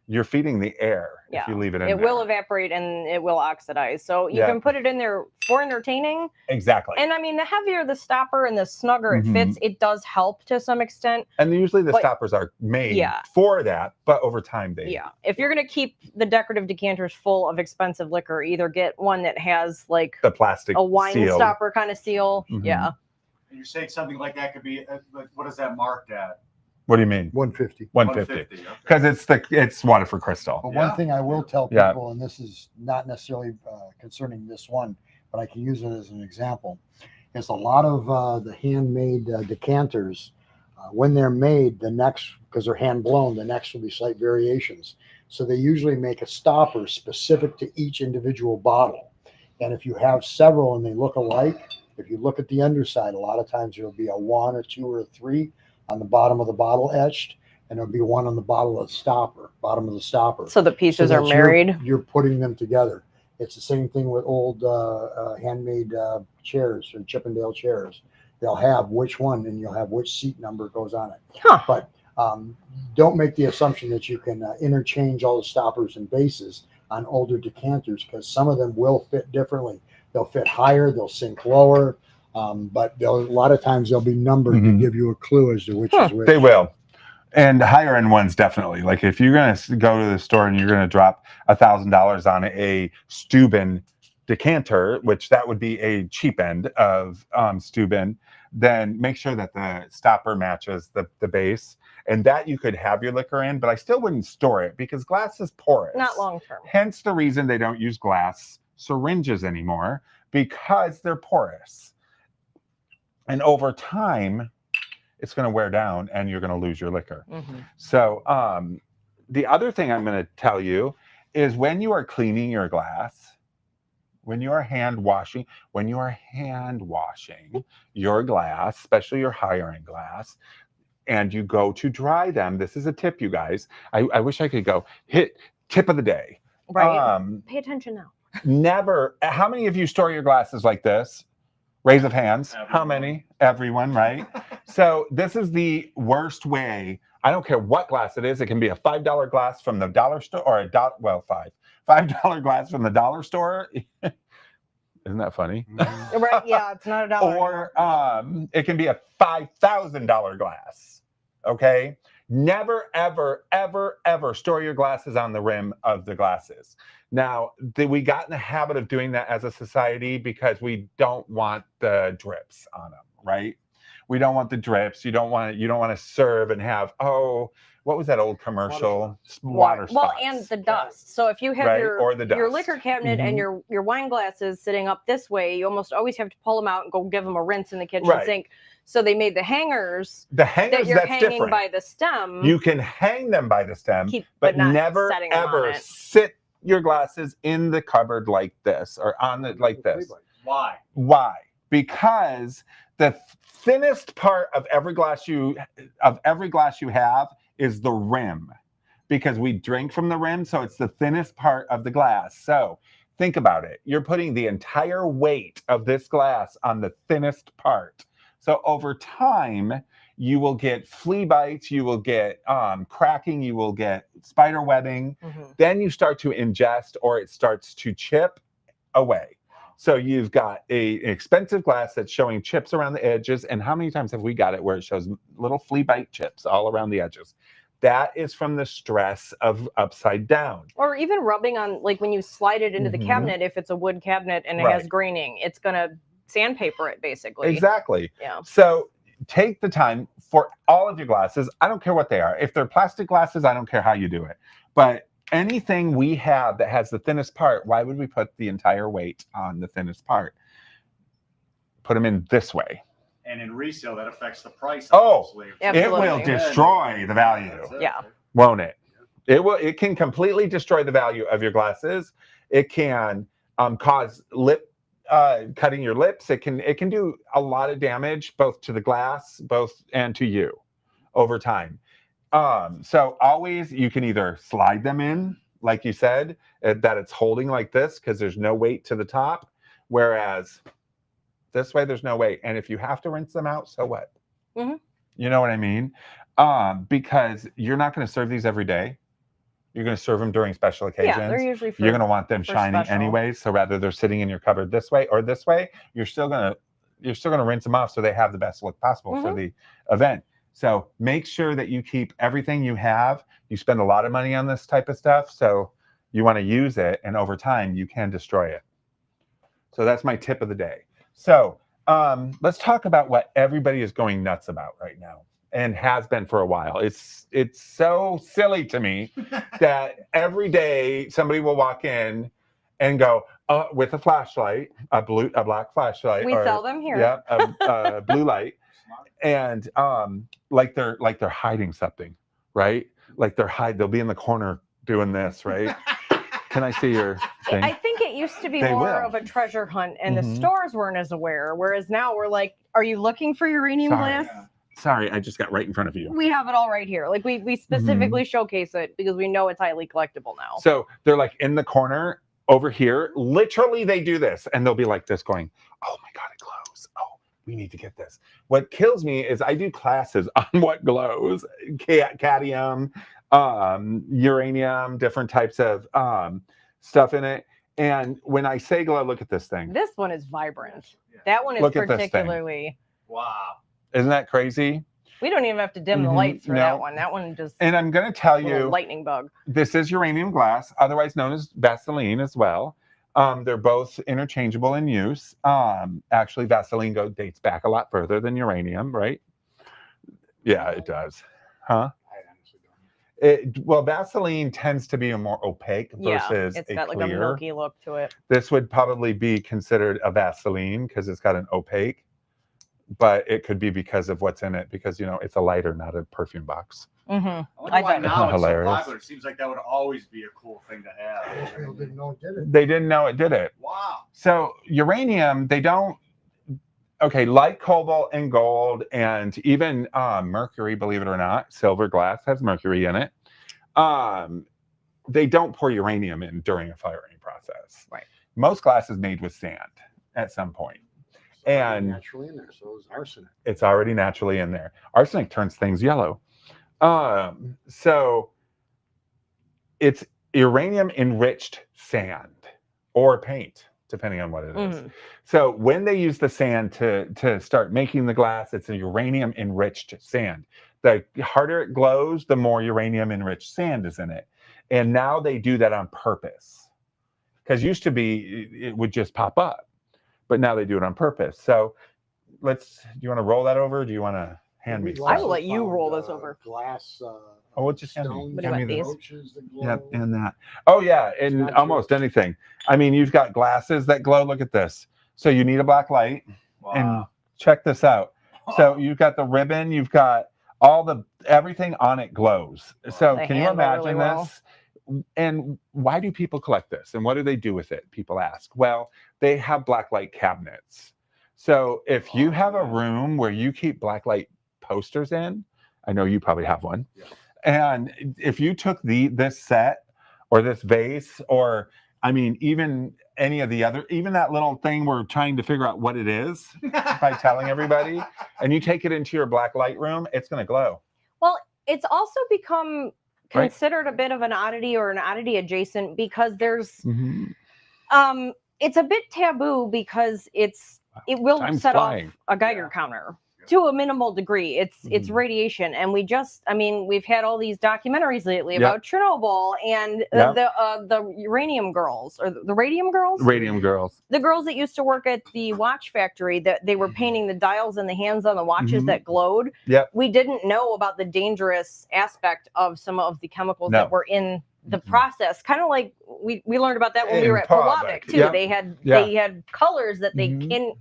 you're feeding the air if you leave it in there.
It will evaporate and it will oxidize. So you can put it in there for entertaining.
Exactly.
And I mean, the heavier the stopper and the snugger it fits, it does help to some extent.
And usually the
But-
stoppers are made for that, but over time they...
Yeah. If you're going to keep the decorative decanters full of expensive liquor, either get one that has like
the plastic
a wine
seal.
stopper kind of seal. Yeah.
And you're saying something like that could be, like, what is that marked at?
What do you mean?
150.
150.
Okay.
Because it's Waterford crystal.
But
Yeah.
one thing I will tell
Yeah.
people, and this is not necessarily concerning this one, but I can use it as an example, is a lot of the handmade decanters, when they're made, the necks, because they're hand blown, the necks will be slight variations. So they usually make a stopper specific to each individual bottle. And if you have several and they look alike, if you look at the underside, a lot of times there'll be a 1 or 2 or 3 on the bottom of the bottle etched, and there'll be one on the bottom of the stopper.
So the pieces are
that
married.
You're putting them together. It's the same thing with old handmade chairs or Chippendale chairs. They'll have which one, and you'll have which seat number goes on it.
Huh.
But don't make the assumption that you can interchange all the stoppers and bases on older decanters, because some of them will fit differently. They'll fit higher, they'll sink lower. But a lot of times they'll be numbered to give you a clue as to which is which.
They will. And higher end ones, definitely. Like if you're going to go to the store and you're going to drop $1,000 on a Steuben decanter, which that would be a cheap end of Steuben, then make sure that the stopper matches the base, and that you could have your liquor in, but I still wouldn't store it because glass is porous.
Not long term.
Hence the reason they don't use glass syringes anymore, because they're porous. And over time, it's going to wear down and you're going to lose your liquor. So the other thing I'm going to tell you is when you are cleaning your glass, when you are hand washing your glass, especially your higher end glass, and you go to dry them, this is a tip, you guys. I wish I could go hit tip of the day.
Right. Pay attention now.
Never. How many of you store your glasses like this? Raise of hands.
Everyone.
How many? Everyone, right? So this is the worst way. I don't care what glass it is. It can be a $5 glass from the dollar store, or $5 glass from the dollar store. Isn't that funny?
Right? Yeah, it's not a dollar.
Or it can be a $5,000 glass. Okay. Never, ever, ever, ever store your glasses on the rim of the glasses. Now, we got in the habit of doing that as a society because we don't want the drips on them, right? We don't want the drips. You don't want to serve and have, oh, what was that old commercial? Water spots.
Well, and the dust. So if you have
Right,
your
or the
your
dust.
liquor cabinet and your wine glasses sitting up this way, you almost always have to pull them out and go give them a rinse in the kitchen
Right.
sink. So they made the hangers
The hangers,
that you're
that's
hanging
different.
by the stem.
You can hang them by the stem,
but not
never
setting them on
ever
it.
sit your glasses in the cupboard like this or on it like this.
Why?
Why? Because the thinnest part of every glass you have is the rim, because we drink from the rim, so it's the thinnest part of the glass. So think about it. You're putting the entire weight of this glass on the thinnest part. So over time, you will get flea bites, you will get cracking, you will get spider webbing. Then you start to ingest, or it starts to chip away. So you've got an expensive glass that's showing chips around the edges. And how many times have we got it where it shows little flea bite chips all around the edges? That is from the stress of upside down.
Or even rubbing on, like when you slide it into the cabinet, if it's a wood cabinet and it has graining, it's going to sandpaper it basically.
Exactly.
Yeah.
So take the time for all of your glasses. I don't care what they are. If they're plastic glasses, I don't care how you do it. But anything we have that has the thinnest part, why would we put the entire weight on the thinnest part? Put them in this way.
And in resale, that affects the price.
Oh,
obviously.
it will
Absolutely.
destroy the value,
That's it.
Yeah.
won't it? It can completely destroy the value of your glasses. It can cause cutting your lips. It can do a lot of damage, both to the glass, and to you over time. So always, you can either slide them in, like you said, that it's holding like this because there's no weight to the top, whereas this way there's no weight. And if you have to rinse them out, so what? You know what I mean? Because you're not going to serve these every day. You're going to serve them during special occasions.
Yeah, they're usually
You're going to want them shining
special.
anyways. So rather they're sitting in your cupboard this way or this way, you're still going to rinse them off so they have the best look possible for the event. So make sure that you keep everything you have. You spend a lot of money on this type of stuff, so you want to use it, and over time you can destroy it. So that's my tip of the day. So let's talk about what everybody is going nuts about right now, and has been for a while. It's so silly to me that every day somebody will walk in and go with a flashlight, a black flashlight.
We sell them here.
Yeah, a blue light. And like they're hiding something, right? Like they'll be in the corner doing this, right? Can I see your thing?
I think it used to be
They
more
will.
of a treasure hunt, and the stores weren't as aware. Whereas now we're like, are you looking for uranium
Sorry.
glass?
Sorry, I just got right in front of you.
We have it all right here. Like we specifically showcase it because we know it's highly collectible now.
So they're like in the corner over here. Literally, they do this, and they'll be like this, going, "Oh my God, it glows! Oh, we need to get this." What kills me is I do classes on what glows: cadmium, uranium, different types of stuff in it. And when I say glow, look at this thing.
This one is vibrant. That one is
Look at this thing.
particularly.
Wow.
Isn't that crazy?
We don't even have to dim the lights for that one. That one just
And I'm going to tell
little
you,
lightning bug.
this is uranium glass, otherwise known as Vaseline as well. They're both interchangeable in use. Actually, Vaseline dates back a lot further than uranium, right? Yeah, it does. Huh?
I honestly don't.
Well, Vaseline tends to be a more opaque versus
It's
a
got
clear.
like a milky look to it.
This would probably be considered a Vaseline because it's got an opaque, but it could be because of what's in it, because, it's a lighter, not a perfume box.
Mm-hmm.
I wonder
I
why
thought-
now it's so
Hilarious.
popular. It seems like that would always be a cool thing to have.
Most people didn't know it did it.
They didn't know it did it.
Wow.
So uranium, they don't. Okay, like cobalt and gold, and even mercury. Believe it or not, silver glass has mercury in it. They don't pour uranium in during a firing process.
Right.
Most glass is made with sand at some point.
It's already
And-
naturally in there, so is arsenic.
It's already naturally in there. Arsenic turns things yellow. So it's uranium enriched sand or paint, depending on what it is.
Mhm.
So when they use the sand to start making the glass, it's a uranium enriched sand. The harder it glows, the more uranium enriched sand is in it. And now they do that on purpose. Because used to be, it would just pop up. But now they do it on purpose. So do you want to roll that over? Or do you want to hand me?
We've
I will
also
let you
found,
roll this over.
Glass.
Oh, well, just hand me-
stones,
What do you
hand
want,
me
these?
roaches that glow.
Yep, and that. Oh yeah, and
not
almost
yours.
anything. I mean, you've got glasses that glow. Look at this. So you need a black light, and
Wow.
check this out. So you've got the ribbon. You've got everything on it glows. So
They
can you
handle
imagine
really well.
this? And why do people collect this? And what do they do with it? People ask. Well, they have black light cabinets. So if you have a room where you keep black light posters in, I know you probably have one.
Yeah.
And if you took this set or this vase, or I mean, even any of the other, even that little thing we're trying to figure out what it is by telling everybody, and you take it into your black light room, it's going to glow.
Well, it's also become
Right.
considered a bit of an oddity or an oddity adjacent because there's
Mm-hmm.
it's a bit taboo because it will
Time's
set
flying.
off a Geiger
Yeah.
counter
Yeah.
to a minimal degree. It's
Mhm.
radiation, and we've had all these documentaries lately
Yep.
about Chernobyl and
Yep.
the uranium girls or the radium girls,
Radium girls.
the girls that used to work at the watch factory that they were painting the dials and the hands on the watches
Mhm.
that glowed.
Yep.
We didn't know about the dangerous aspect of some of the chemicals
No.
that were in the
Mhm.
process. Kind of like we learned about that when we
In
were at
Pavlik,
Pavlik too.
yep.
They had
Yeah.
they had colors that they
Mhm.
can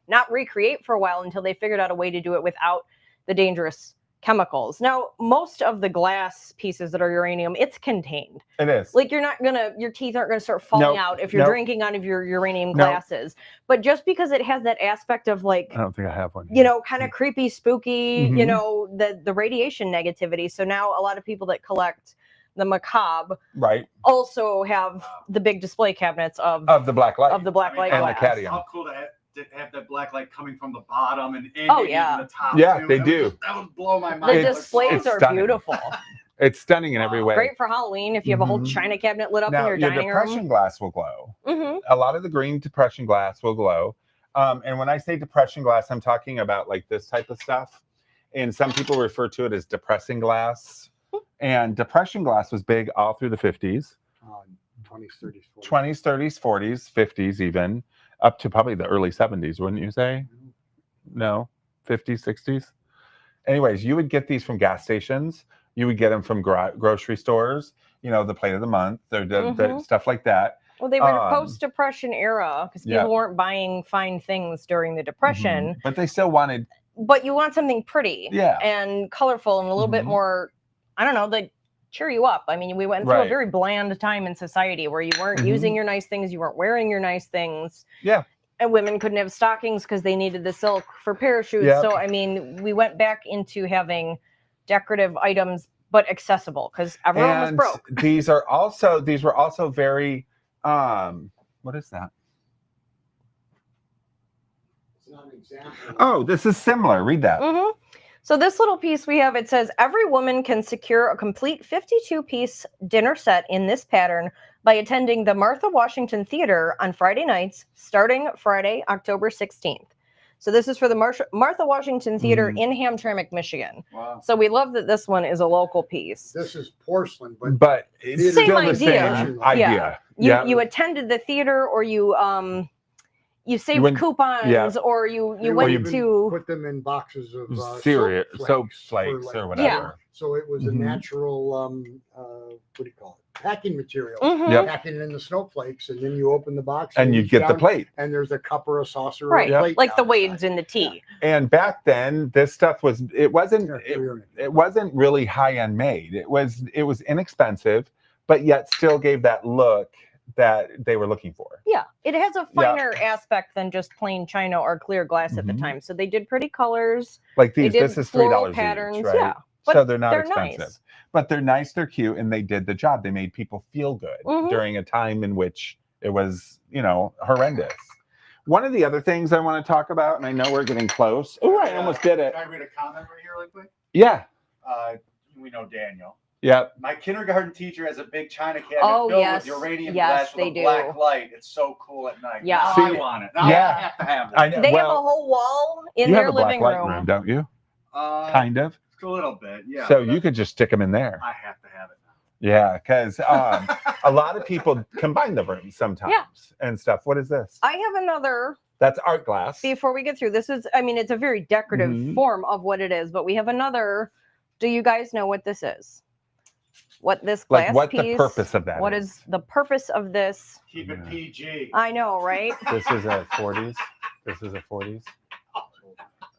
not recreate for a while until they figured out a way to do it without the dangerous chemicals. Now, most of the glass pieces that are uranium, it's contained.
It is.
Like your teeth aren't gonna start falling
Nope.
out if you're
Nope.
drinking out of your uranium
Nope.
glasses. But just because it has that aspect of like,
I don't think I have one.
kind of creepy, spooky,
Mhm.
the radiation negativity. So now a lot of people that collect the macabre
Right.
also have the big display cabinets of
The black light.
the black light
and the
glass.
cadmium.
How cool to have that black light coming from the bottom and ending
Oh, yeah.
in the top.
Yeah,
too.
they
That
do.
that would blow my
The
mind.
It's-
displays
it's
are
stunning.
beautiful.
It's stunning in every way.
Great for Halloween if you have a whole
Mhm.
china cabinet lit up in
Now,
your
your
dining
depression
room.
glass will glow.
Hmm.
A lot of the green depression glass will glow. And when I say depression glass, I'm talking about like this type of stuff. And some people refer to it as depressing glass. And depression glass was big all through the 50s,
20s, 30s, 40s.
20s, 30s, 40s, 50s, even up to probably the early 70s, wouldn't you say? No, 50s, 60s. Anyways, you would get these from gas stations. You would get them from grocery stores, the plate of the month, or the
Mhm.
stuff like that.
Well, they were
Um,
post-depression era because people
yeah.
weren't buying fine things during the depression.
Mhm. But they still wanted,
But you want something pretty
yeah.
and colorful and a little bit
Mhm.
more, I don't know, like cheer you up. I mean, we went through a
Right.
very bland time in society where you weren't
Mhm.
using your nice things, you weren't wearing your nice things.
Yeah.
And women couldn't have stockings because they needed the silk for parachutes.
Yep.
So, I mean, we went back into having decorative items, but accessible because everyone was
And
broke.
these were also very, what is that?
It's not an example.
Oh, this is similar. Read that.
Hmm. So this little piece we have, it says, every woman can secure a complete 52-piece dinner set in this pattern by attending the Martha Washington Theater on Friday nights, starting Friday, October 16th. So this is for the Martha Washington Theater in Hamtramck, Michigan.
Wow.
So we love that this one is a local piece.
This is porcelain, but
But it's
Same
still the
idea.
same
Yeah.
idea.
You
Yeah.
you attended the theater, or you saved
went-
coupons,
yeah.
or you
they
went
would even
to.
put them in boxes of
Cereal, soap
for,
flakes or
like-
whatever.
Yeah.
So it was a
Mhm.
natural what do you call it? Packing material.
Mhm.
Yep.
Packing it in the snowflakes, and then you open the box
And you
reach
get the
down,
plate.
and there's a cup or a saucer or
Right.
a plate.
Like the
down
Wades
side.
in the tea.
And back then, this stuff was it wasn't really high end made. It was inexpensive, but yet still gave that look that they were looking for.
Yeah, it has a finer aspect than just plain china or clear glass at the
Mhm.
time. So they did pretty colors.
Like
They
these,
did
this is
floral
$3
patterns,
each, right?
yeah, but
So they're not
they're
expensive,
nice.
but they're nice, they're cute, and they did the job. They made people feel good
Mhm.
during a time in which it was, horrendous. One of the other things I want to talk about, and I know we're getting close. Oh, I almost did it.
Can I read a comment right here really quick?
Yeah.
We know Daniel.
Yep.
My kindergarten teacher has a big china cabinet
Oh,
filled
yes.
with uranium
Yes,
glass with
they
a
do.
black light. It's so cool at night.
Yeah.
Now
See,
I want it. Now
yeah.
I have to have
I
it.
know.
They have a
well,
whole wall in
you
their
have a black
living
light
room.
room, don't you?
Kind
Kind of.
a little bit, yeah.
So you could just stick them in there.
I have to have it now.
Yeah, because a lot of people combine the rooms sometimes and stuff. What is this?
I have another.
That's art glass.
Before we get through, this is, I mean, it's a very decorative
Mhm.
form of what it is, but we have another. Do you guys know what this is? What this glass
Like what
piece?
the purpose of that
What is the purpose of this?
Keep it
Yeah.
PG.
I know, right?
This is a 40s. This is a 40s.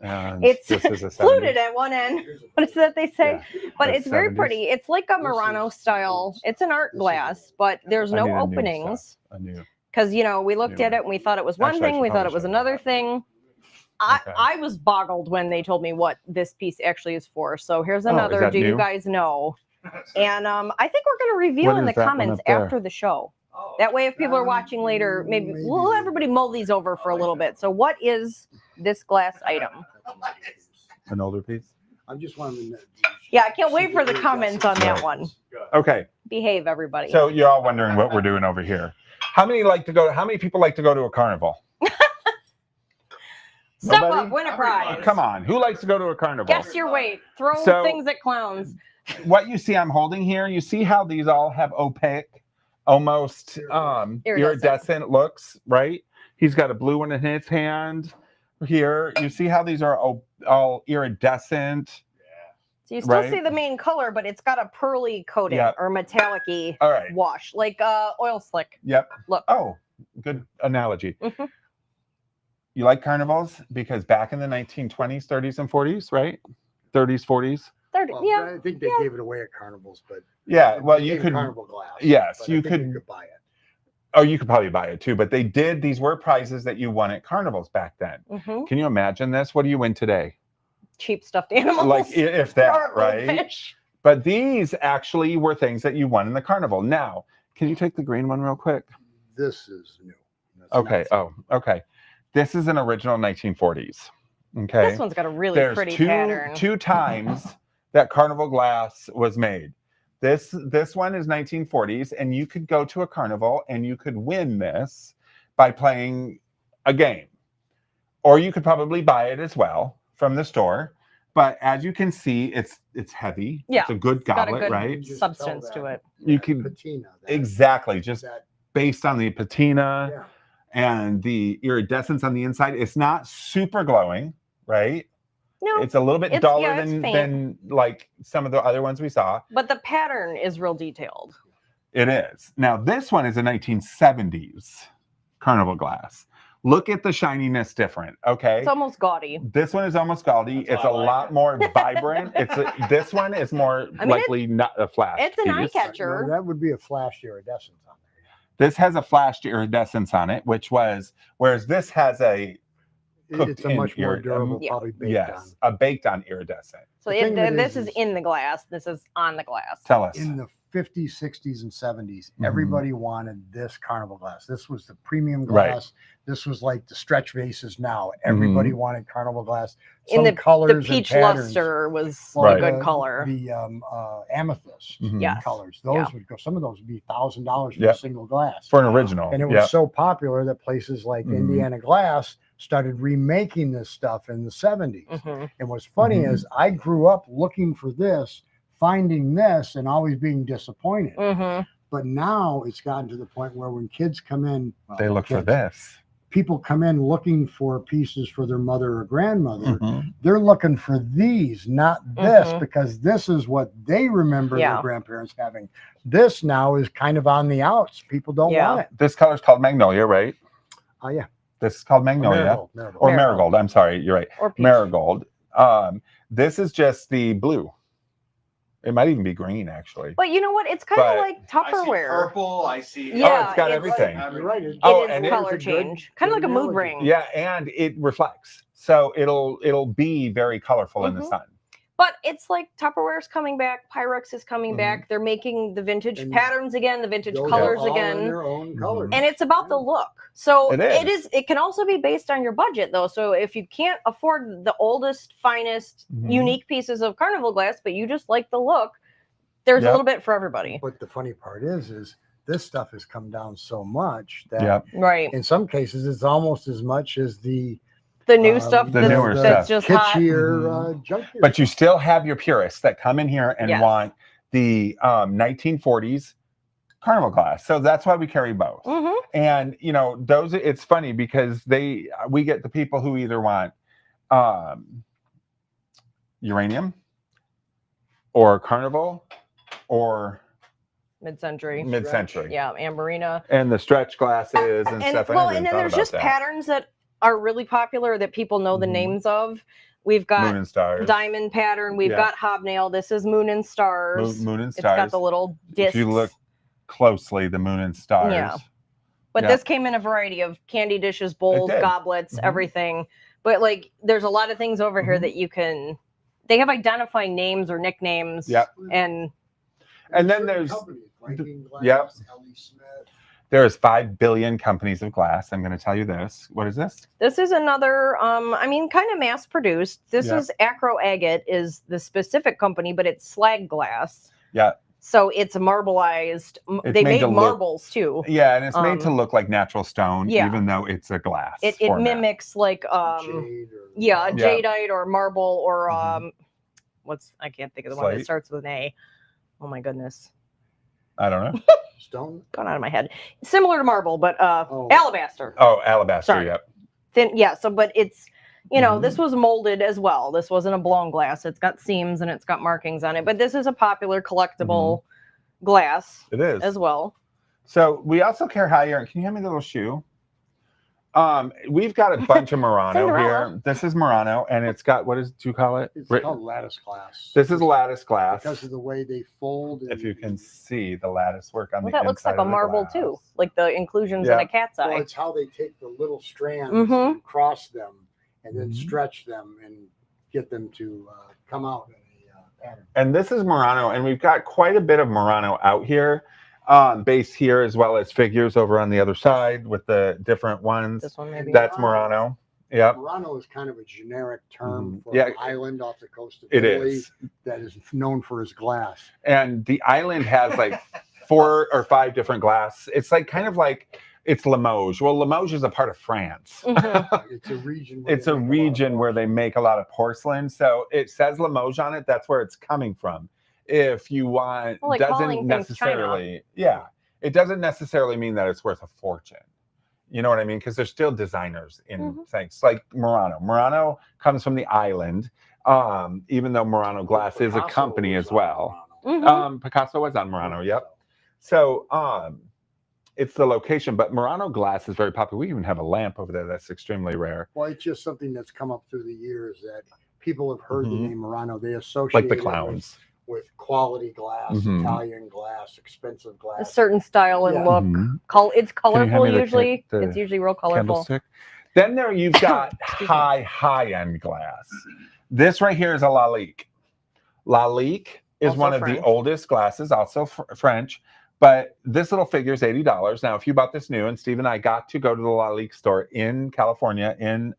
And
It's
this is a 70s.
fluted at one end. What is that they say?
Yeah.
But
That's
it's very
70s.
pretty. It's like a
This
Murano
is-
style. It's an art
this is-
glass, but there's
I
no
need a new
openings.
I knew.
Because, we looked
New
at
one.
it and we thought it was one
Actually, I
thing.
should
We thought
probably
it was
show you
another
that.
thing.
Okay.
I was boggled when they told me what this piece actually is for. So here's
Oh, is
another.
that
Do you
new?
guys know? And I think we're going to reveal
What
in the
is that one
comments
up there?
after the show.
Oh,
That way, if people are watching later, maybe we'll let everybody mull these over for a little bit. So what is this glass item?
An older piece?
I'm just wondering.
Yeah, I can't wait for the comments on that one.
good.
Okay.
Behave, everybody.
So you're all wondering what we're doing over here. How many people like to go to a carnival?
Step
nobody?
up, win a prize.
Come on. Who likes to go to a carnival?
Guess your weight. Throw
So-
things at clowns.
What you see I'm holding here, you see how these all have opaque, almost iridescent looks, right? He's got a blue one in his hand here. You see how these are all iridescent?
So you still
Right.
see the main color, but it's got a pearly coating
Yeah.
or metallic-y
All right.
wash, like oil slick.
Yep.
Look.
Oh, good analogy.
Mhm.
You like carnivals? Because back in the 1920s, 30s, and 40s, right? 30s, 40s.
Well,
Yeah.
I think they gave it away at carnivals, but
Yeah. Well,
it
you
became
could.
carnival glass.
Yes,
but
you
I think
could.
buy it.
Oh, you could probably buy it too. But they did. These were prizes that you won at carnivals back then.
Mhm.
Can you imagine this? What do you win today?
Cheap stuffed animals.
Like if that,
or
right?
fish.
But these actually were things that you won in the carnival. Now, can you take the green one real quick?
This is new. That's
Okay.
not-
Oh, okay. This is an original 1940s. Okay.
This one's got a really
There's
pretty
two
pattern.
two times that carnival glass was made. This one is 1940s, and you could go to a carnival and you could win this by playing a game, or you could probably buy it as well from the store. But as you can see, it's heavy.
Yeah,
It's a good
got a
goblet,
good
right?
Just
substance
tell
to
that-
it.
You
that
can-
patina.
Exactly. Just
that,
based on the patina
yeah.
and the iridescence on the inside. It's not super glowing, right?
No,
It's a little bit
It's-
duller
yeah, it's
than
faint.
like some of the other ones we saw.
but the pattern is real detailed.
It is. Now this one is a 1970s carnival glass. Look at the shininess different, okay?
It's almost gaudy.
This one is almost gaudy.
That's
It's a
why I like
lot
it.
more vibrant. This one is more
I mean,
likely not a flash.
it's an eye
piece.
catch. Catcher.
No, that would be a flash iridescence on there.
This has a flashed iridescence on it, whereas this has a cooked
It's a
in
much more
irid-
durable,
Yeah.
probably baked
yes, a baked on iridescent.
So
The thing that
this
is
is in the glass. This is on the glass.
Tell us.
on. In the 50s, 60s, and 70s,
Mhm.
everybody wanted this carnival glass. This was the premium
Right.
glass. This was like the stretch vases now. Everybody wanted carnival glass.
In
Some
the
colors and
peach
patterns.
luster was
Well,
a good
the-
color.
The amethyst
Mhm.
Yes.
colors. Those
Yeah.
would go. Some of those would be $1,000 for
Yep.
a single glass.
For an original.
And it was
Yep.
so popular that places like
Mhm.
Indiana Glass started remaking this stuff in the 70s.
Mhm.
And what's funny
Mhm.
is I grew up looking for this, finding this, and always being disappointed.
Mhm.
But now it's gotten to the point where when kids come in, well,
They look for
kids,
this.
people come in looking for pieces for their mother or grandmother,
Mhm.
they're looking for these, not this,
Mhm.
because this is what they remember
Yeah.
their grandparents having. This now is kind of on the outs. People don't
Yeah.
want it.
This color's called Magnolia, right?
Oh, yeah.
This is called
Or
Magnolia.
marigold. Marigold.
Or
Marigold.
Marigold. I'm sorry, you're right.
Or peach.
Marigold. This is just the blue. It might even be green, actually.
But you know what? It's kind of
But-
like
I see
Tupperware.
purple. I see.
Yeah,
Oh, it's got
it's-
everything.
You're right.
It
Oh,
is
and
color
it's a good-
change, kind of
good
like a mood
analogy.
ring.
Yeah, and it reflects. So it'll be very colorful in the
Mhm.
sun.
But it's like Tupperware's coming back, Pyrex is coming
Mhm.
back. They're making the vintage
And
patterns again, the vintage
Those are
colors
all in
again.
their own colors.
And it's about the look. So
It is.
it can also be based on your budget though. So if you can't afford the oldest, finest,
Mhm.
unique pieces of carnival glass, but you just like the look, there's a
Yep.
little bit for everybody.
But the funny part is this stuff has come down so much that
Yep.
Right.
in some cases it's almost as much as the
The new stuff
The
that's,
newer
that's
stuff.
just hot.
kitschier,
Mhm.
junkier.
But you still have your purists that come in here and
Yes.
want the 1940s carnival glass. So that's why we carry both.
Hmm.
And those, it's funny because we get the people who either want uranium or carnival or
Mid-century.
mid-century.
Yeah, Amberina.
And the stretch glasses and stuff. I
Well,
never
and
even
then
thought
there's
about
just
that.
patterns that are really popular that people know the
Mhm.
names of. We've got
Moon and stars.
diamond pattern. We've
Yeah.
got hobnail. This is moon and stars.
Moon and
It's
stars.
got the little discs.
If you look closely, the moon and stars.
Yeah. But
Yeah.
this came in a variety of candy dishes, bowls,
did.
goblets,
Mhm.
everything. But like, there's a lot of things over here
Mhm.
that you can. They have identifying names or nicknames.
Yep.
And
And then
certain
there's-
companies, Viking Glass,
Yep.
L.E. Smith.
There's 5 billion companies of glass. I'm going to tell you this. What is this?
this is another. Kind of mass produced. This
Yep.
is Acro Agate is the specific company, but it's slag glass.
Yeah.
So it's marbleized.
It's
They
made
made
to look-
marbles too.
Yeah, and it's made to
Um,
look like natural stone,
yeah.
even though it's a glass.
It
format.
mimics like
Jade or
yeah,
Yeah.
jadeite or marble or
Mhm.
I can't think of the one that
Slate?
starts with an A. Oh my goodness.
I don't know.
stone.
Gone out of my head. Similar to marble, but
Oh.
alabaster.
Oh, alabaster.
Sorry.
Yep.
Thin, yeah, so but it's
Mhm.
this was molded as well. This wasn't a blown glass. It's got seams and it's got markings on it, but this is a popular collectible glass
It is.
as well.
So we also carry higher. Can you hand me the little shoe? We've got a bunch of Murano
Cinderella.
here. This is Murano, and it's got, what do you call it?
It's
Ri-
called lattice glass.
This is lattice glass.
because of the way they fold.
If you can see the lattice work on
Well,
the
that looks like
inside
a
of the
marble
glass.
too, like the inclusions in
Yeah.
a cat's
Well,
eye.
it's how they take the little strands
Mhm.
and cross them and then
Mhm.
stretch them and get them to come out in a pattern.
And this is Murano, and we've got quite a bit of Murano out here, base here, as well as figures over on the other side with the different ones.
This one maybe.
That's Murano. Yep,
Murano is kind of a generic term
Mhm.
for
Yeah.
an island off the coast of
it
Italy
is.
that is known for its glass.
And the island has like 4 or 5 different glass. It's like kind of like it's Limoges. Well, Limoges is a part of France.
Mhm.
It's a region. Where
It's
they
a
make lot of
region where they
porcelain.
make a lot of porcelain. So it says Limoges on it. That's where it's coming from. If you want,
Well, like
doesn't
calling things
necessarily, yeah, it doesn't necessarily mean that it's worth a fortune. You know what I mean? Because there's still designers in
Mhm.
things like Murano. Murano comes from the island, even though Murano Glass is a
Picasso
company
was
as
on
well.
Murano.
Mhm.
Picasso was on Murano, yep. So it's the location, but Murano Glass is very popular. We even have a lamp over there that's extremely rare.
Well, it's just something that's come up through the years that people have heard
Mhm.
the name Murano. They associate
Like the
it
clowns.
with quality glass,
Mhm.
Italian glass, expensive
A
glass.
certain style and
Yeah.
look.
Mhm.
It's
hand
colorful
me the
usually.
the
It's usually real colorful.
Candlestick. Then there you've got
Excuse me.
high-end glass. This right here is a Lalique. Lalique is
Also
one of the
French.
oldest glasses, also French. But this little figure is $80. Now, if you bought this new, and Steve and I got to go to the Lalique store in California, in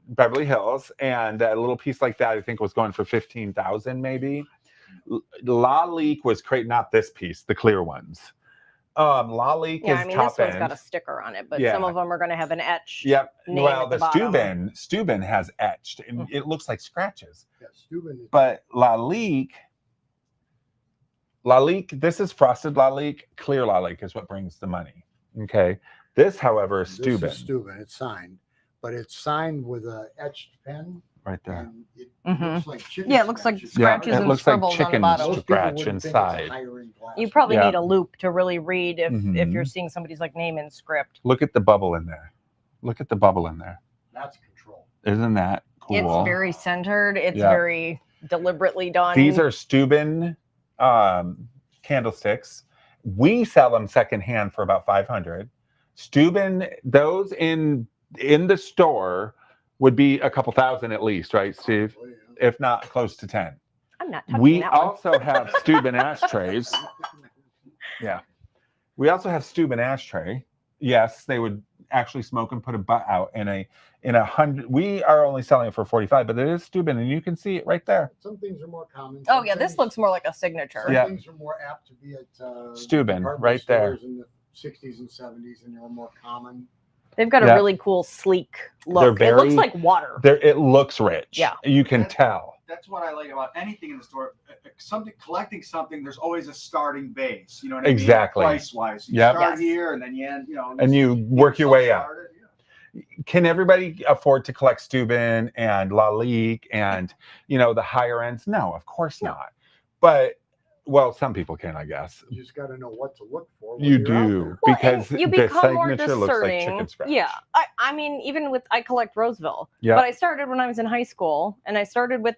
Beverly Hills, and a little piece like that, I think, was going for $15,000 maybe. Lalique was not this piece, the clear ones. Lalique
Yeah,
is
I mean
top
this one's
end.
got a sticker on it, but
Yeah.
some of them are going to have an etch.
Yep.
name
Well,
at
the
the bottom.
Steuben has etched, and
Mm.
it looks like scratches.
Yeah, Steuben is-
But Lalique, this is frosted Lalique. Clear Lalique is what brings the money. Okay. This, however, is
This
Steuben
is Steuben. It's signed, but it's signed with a etched pen,
right there.
and it
Mhm.
looks like chicken
Yeah, it looks like
scratches.
scratches
Yeah, it
and
looks like
scribbles on the
chicken
bottom.
Most people
scratch
wouldn't think it's a
inside.
higher-end glass.
You probably
Yeah.
need a loop to really read if you're
Mhm.
seeing somebody's like name in script.
Look at the bubble in there. Look at the bubble in there.
That's control.
Isn't that cool?
It's very centered. It's
Yeah.
very deliberately done.
These are Steuben candlesticks. We sell them secondhand for about 500. Steuben, those in the store would be a couple thousand at least, right, Steve?
Probably, yeah.
If not close to 10.
I'm not touching
We
that one.
also have Steuben ashtrays. Yeah. We also have Steuben ashtray. Yes, they would actually smoke and put a butt out in a 100. We are only selling it for 45, but it is Steuben, and you can see it right there.
Some things are more common.
Oh
some
yeah, this
things-
looks more like a signature.
Some
Yeah.
things are more apt to be at
Steuben,
department
right there.
stores in the 60s and 70s, and they were more common.
They've got a
Yeah.
really cool, sleek look.
They're
It looks
very-
like water.
It looks rich.
Yeah.
You can tell.
That's what I like about anything in the store. Collecting something, there's always a starting base. You know what I mean?
Exactly.
Price wise, you
Yep.
start
Yes.
here and then you end.
And you work your way up.
started, yeah.
Can everybody afford to collect Steuben and Lalique and the higher ends? No, of course
No.
not. But well, some people can, I guess.
You just got to know what to look for. when
You
you're out
do
there.
Well,
because
and you
the
become more
signature looks like
discerning.
chicken scratch.
Yeah, I mean, even I collect Roseville,
Yeah.
but I started when I was in high school, and I started with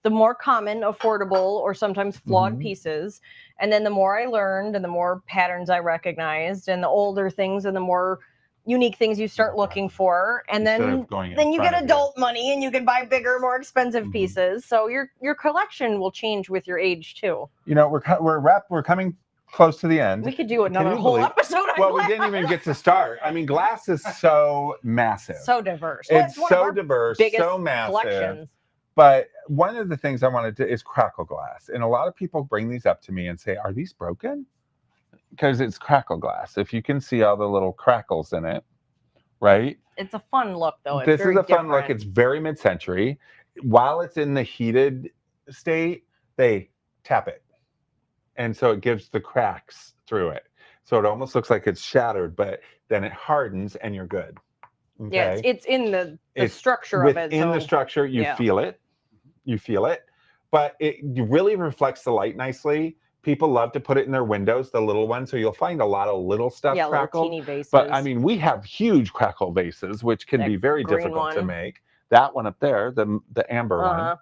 the more common, affordable, or sometimes flawed
Mhm.
pieces, and then the more I learned, and the more patterns I recognized, and the older things, and the more unique things you start looking for, and
Instead
then
of going in
then you
front
get
of
adult money, and you can buy bigger, more expensive
Mhm.
pieces. So your collection will change with your age too.
We're coming close to the end.
We could do another
you
whole
believe-
episode on
Well, we
glass.
didn't even get to start. I mean, glass is so massive.
So diverse. Well,
It's
one of
so
our
diverse,
biggest
so massive.
collections.
But one of the things I wanted to is crackle glass. And a lot of people bring these up to me and say, are these broken? Because it's crackle glass. If you can see all the little crackles in it, right?
It's a fun look, though. It's
This is
very
a fun look.
different.
It's very mid-century. While it's in the heated state, they tap it. And so it gives the cracks through it. So it almost looks like it's shattered, but then it hardens and you're good.
Yeah,
Okay?
it's in the
It's
structure of it.
Within the
So
structure, you
yeah.
feel it. You feel it. But it really reflects the light nicely. People love to put it in their windows, the little ones. So you'll find a lot of little stuff
yeah, little
crackled.
teeny vases.
But I mean, we have huge crackle vases, which can
That
be very
green
difficult to
one.
make. That one up there, the amber
Uh-huh.
one.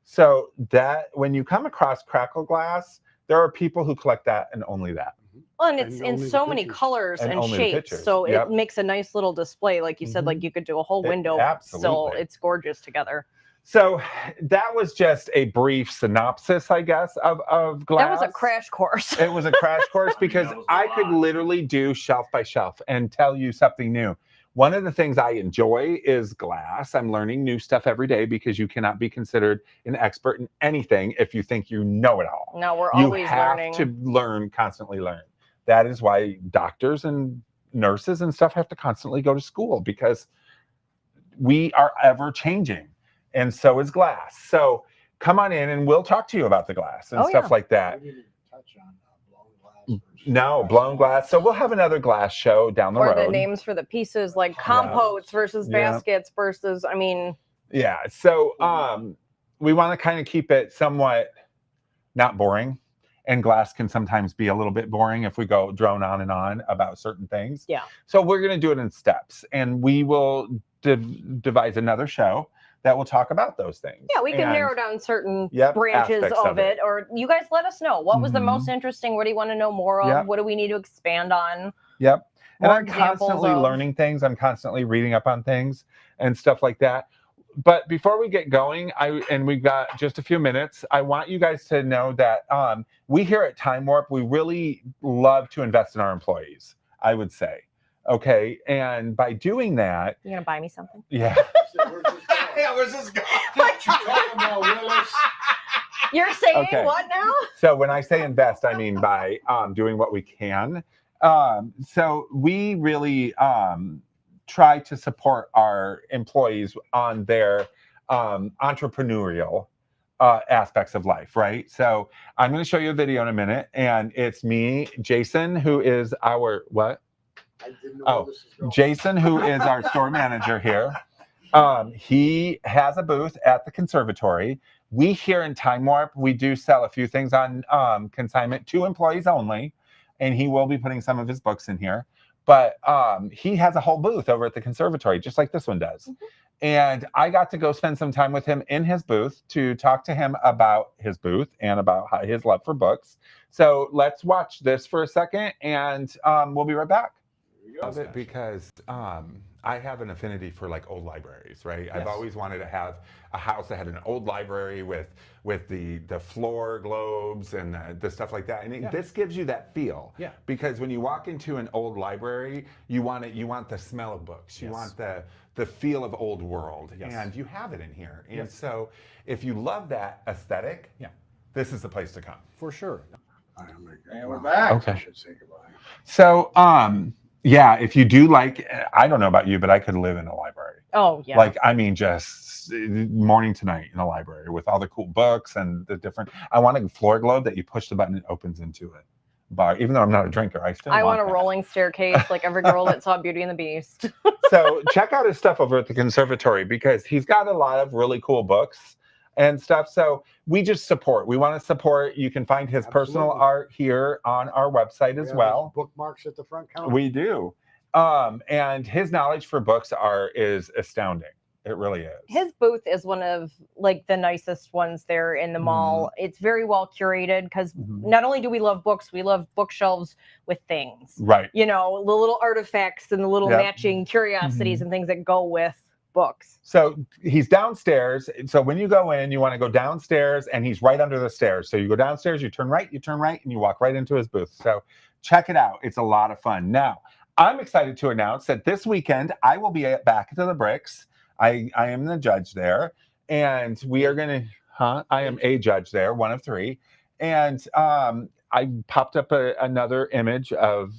So that when you come across crackle glass, there are people who collect that and only that.
Well, and it's
And
in
only the
so many
pictures.
colors
And
and
only the
shapes,
pictures.
so
Yep.
it makes a nice little display. Like you said, like you could do a whole window. So
absolutely.
it's gorgeous together.
So that was just a brief synopsis, I guess, of glass.
That was a crash course.
It was a crash course because
That was a
I could
lot.
literally do shelf by shelf and tell you something new. One of the things I enjoy is glass. I'm learning new stuff every day because you cannot be considered an expert in anything if you think you know it all.
No, we're
You
always
have
learning.
to learn, constantly learn. That is why doctors and nurses and stuff have to constantly go to school because we are ever changing. And so is glass. So come on in and we'll talk to you about the glass and
Oh,
stuff
yeah.
like that.
We didn't even touch on blown glass. versus
No,
glass
blown glass. So we'll have another glass show down the
Or
road.
the names for the pieces, like
Yeah.
compotes versus
Yeah.
baskets versus. I mean,
Yeah. So we want to kind of keep it somewhat not boring. And glass can sometimes be a little bit boring if we go drone on and on about certain things.
Yeah.
So we're going to do it in steps, and we will devise another show that will talk about those things.
yeah, we can
And-
narrow down certain
Yep,
branches
aspects
of
of it.
it, or you guys let us know what was the
Mhm.
most interesting. What do you want to know more of?
Yep.
What do we need to expand on?
Yep. And
More
I'm
examples
constantly
of-
learning things. I'm constantly reading up on things and stuff like that. But before we get going, and we've got just a few minutes, I want you guys to know that we here at Time Warp, we really love to invest in our employees, I would say. Okay. And by doing that,
You gonna buy me something?
yeah.
So where's this going?
Yeah, where's this going?
What you talking about, Willis?
You're saying
Okay.
what now?
So when I say invest, I mean by doing what we can. So we really try to support our employees on their entrepreneurial aspects of life, right? So I'm going to show you a video in a minute, and it's me, Jason, who is our what?
I didn't know
Oh,
where this is going.
Jason, who is our store manager here, he has a booth at the conservatory. We here in Time Warp, we do sell a few things on consignment to employees only, and he will be putting some of his books in here. But he has a whole booth over at the conservatory, just like this one does.
Mm-hmm.
And I got to go spend some time with him in his booth to talk to him about his booth and about his love for books. So let's watch this for a second, and we'll be right back. Love it because I have an affinity for like old libraries, right? I've always wanted to have a house that had an old library with the floor globes and the stuff like that. And this gives you that feel. Yeah. Because when you walk into an old library, you want the smell of books. You want the feel of old world. Yes. And you have it in here. And so if you love that aesthetic, this is the place to come.
For sure.
And we're back.
Okay.
I should say goodbye.
So yeah, if you do like, I don't know about you, but I could live in a library.
Oh yeah.
Like, I mean, just morning to night in a library with all the cool books and the different. I want a floor globe that you push the button, it opens into it. Bar, even though I'm not a drinker, I
want a
that.
rolling staircase like every girl that saw Beauty and the Beast.
So check out his stuff over at the conservatory because he's got a lot of really cool books and stuff. So we just support. We want to support. You can find his personal art here on our website as well.
Bookmarks at the front counter.
We do. And his knowledge for books is astounding. It really is.
His booth is one of like the nicest ones there in the mall. It's very well curated because not only do we love books, we love bookshelves with things.
Right.
You know, the little artifacts and the little matching curiosities and things that go with books.
So he's downstairs. So when you go in, you want to go downstairs and he's right under the stairs. So you go downstairs, you turn right, and you walk right into his booth. So check it out. It's a lot of fun. Now, I'm excited to announce that this weekend I will be back to the Bricks. I am the judge there, and we are going to, I am a judge there, one of three. And I popped up another image of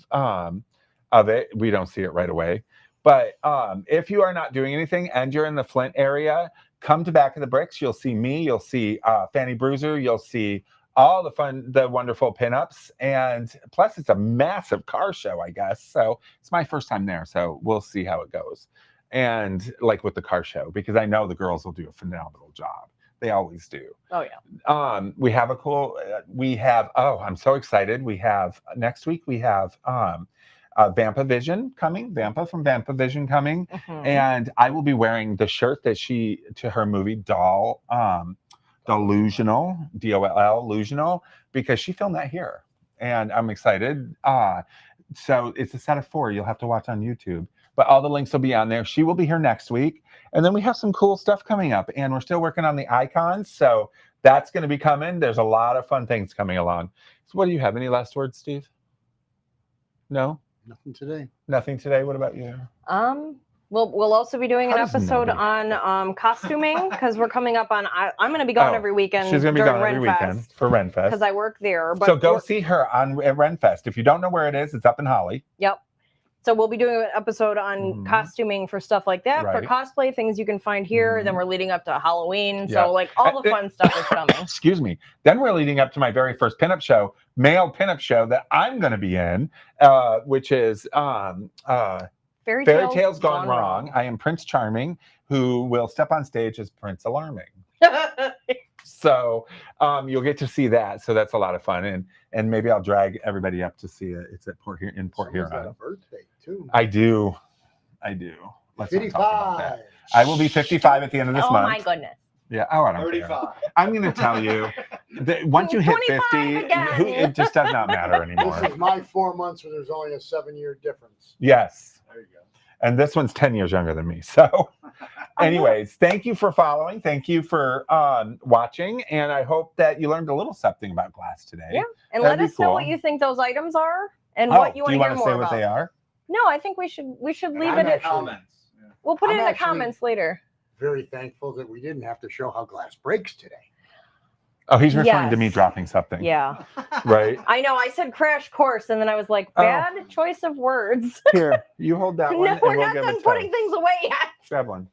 it. We don't see it right away. But if you are not doing anything and you're in the Flint area, come to Back of the Bricks. You'll see me. You'll see Fanny Bruiser. You'll see all the wonderful pinups. And plus, it's a massive car show, I guess. So it's my first time there. So we'll see how it goes. And like with the car show, because I know the girls will do a phenomenal job. They always do.
Oh, yeah.
We have I'm so excited. We have next week, we have Vampa Vision coming, Vampa from Vampa Vision coming. And I will be wearing the shirt that to her movie Delusional, DOLL, Illusional, because she filmed that here. And I'm excited. So it's a set of 4 you'll have to watch on YouTube. But all the links will be on there. She will be here next week. And then we have some cool stuff coming up. And we're still working on the icons. So that's going to be coming. There's a lot of fun things coming along. So what do you have? Any last words, Steve? No?
Nothing today.
Nothing today. What about you?
We'll also be doing an episode on costuming because we're coming up on. I'm going to be gone every weekend.
She's going to be gone every weekend for Renfest
because I work there. But
so go see her at Renfest. If you don't know where it is, it's up in Holly.
Yep. So we'll be doing an episode on costuming for stuff like that, for cosplay, things you can find here. Then we're leading up to Halloween. So like all the fun stuff is coming.
Excuse me. Then we're leading up to my very first pinup show, male pinup show that I'm going to be in, which is Fairy Tales Gone Wrong. I am Prince Charming, who will step on stage as Prince Alarming. So you'll get to see that. So that's a lot of fun. And maybe I'll drag everybody up to see it. It's at Port Huron.
Got a birthday too.
I do. Let's
55.
not talk about that. I will be 55 at the end of this month.
Oh my goodness.
Yeah. Oh, I don't
35.
care. I'm going to tell you that once you hit 50, it just does not matter anymore.
This is my 4 months where there's only a 7-year difference.
Yes.
There you go.
And this one's 10 years younger than me. So anyways, thank you for following. Thank you for watching. And I hope that you learned a little something about glass today.
Yeah. And
That'd
let
be
us know
cool.
what you think those items are and what you want to hear more about.
Do you want to say what they are?
No, I think we should leave it at
comments. Yeah.
We'll put it
I'm
in the
actually
comments later.
Very thankful that we didn't have to show how glass breaks today.
Oh, he's referring to me
Yes.
dropping something.
Yeah.
Right?
I know. I said crash course, and then I was like, bad choice of words.
Here, you hold that one.
No,
and
we're
we'll
not
give
done
it
putting
time.
things away yet.
Grab one.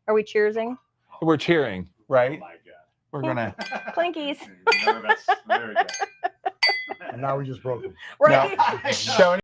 Are we cheersing?
We're cheering,
Oh
right?
my God.
We're going to.
Clinkies.
There we go.
And now we just broke them.
Right?
Show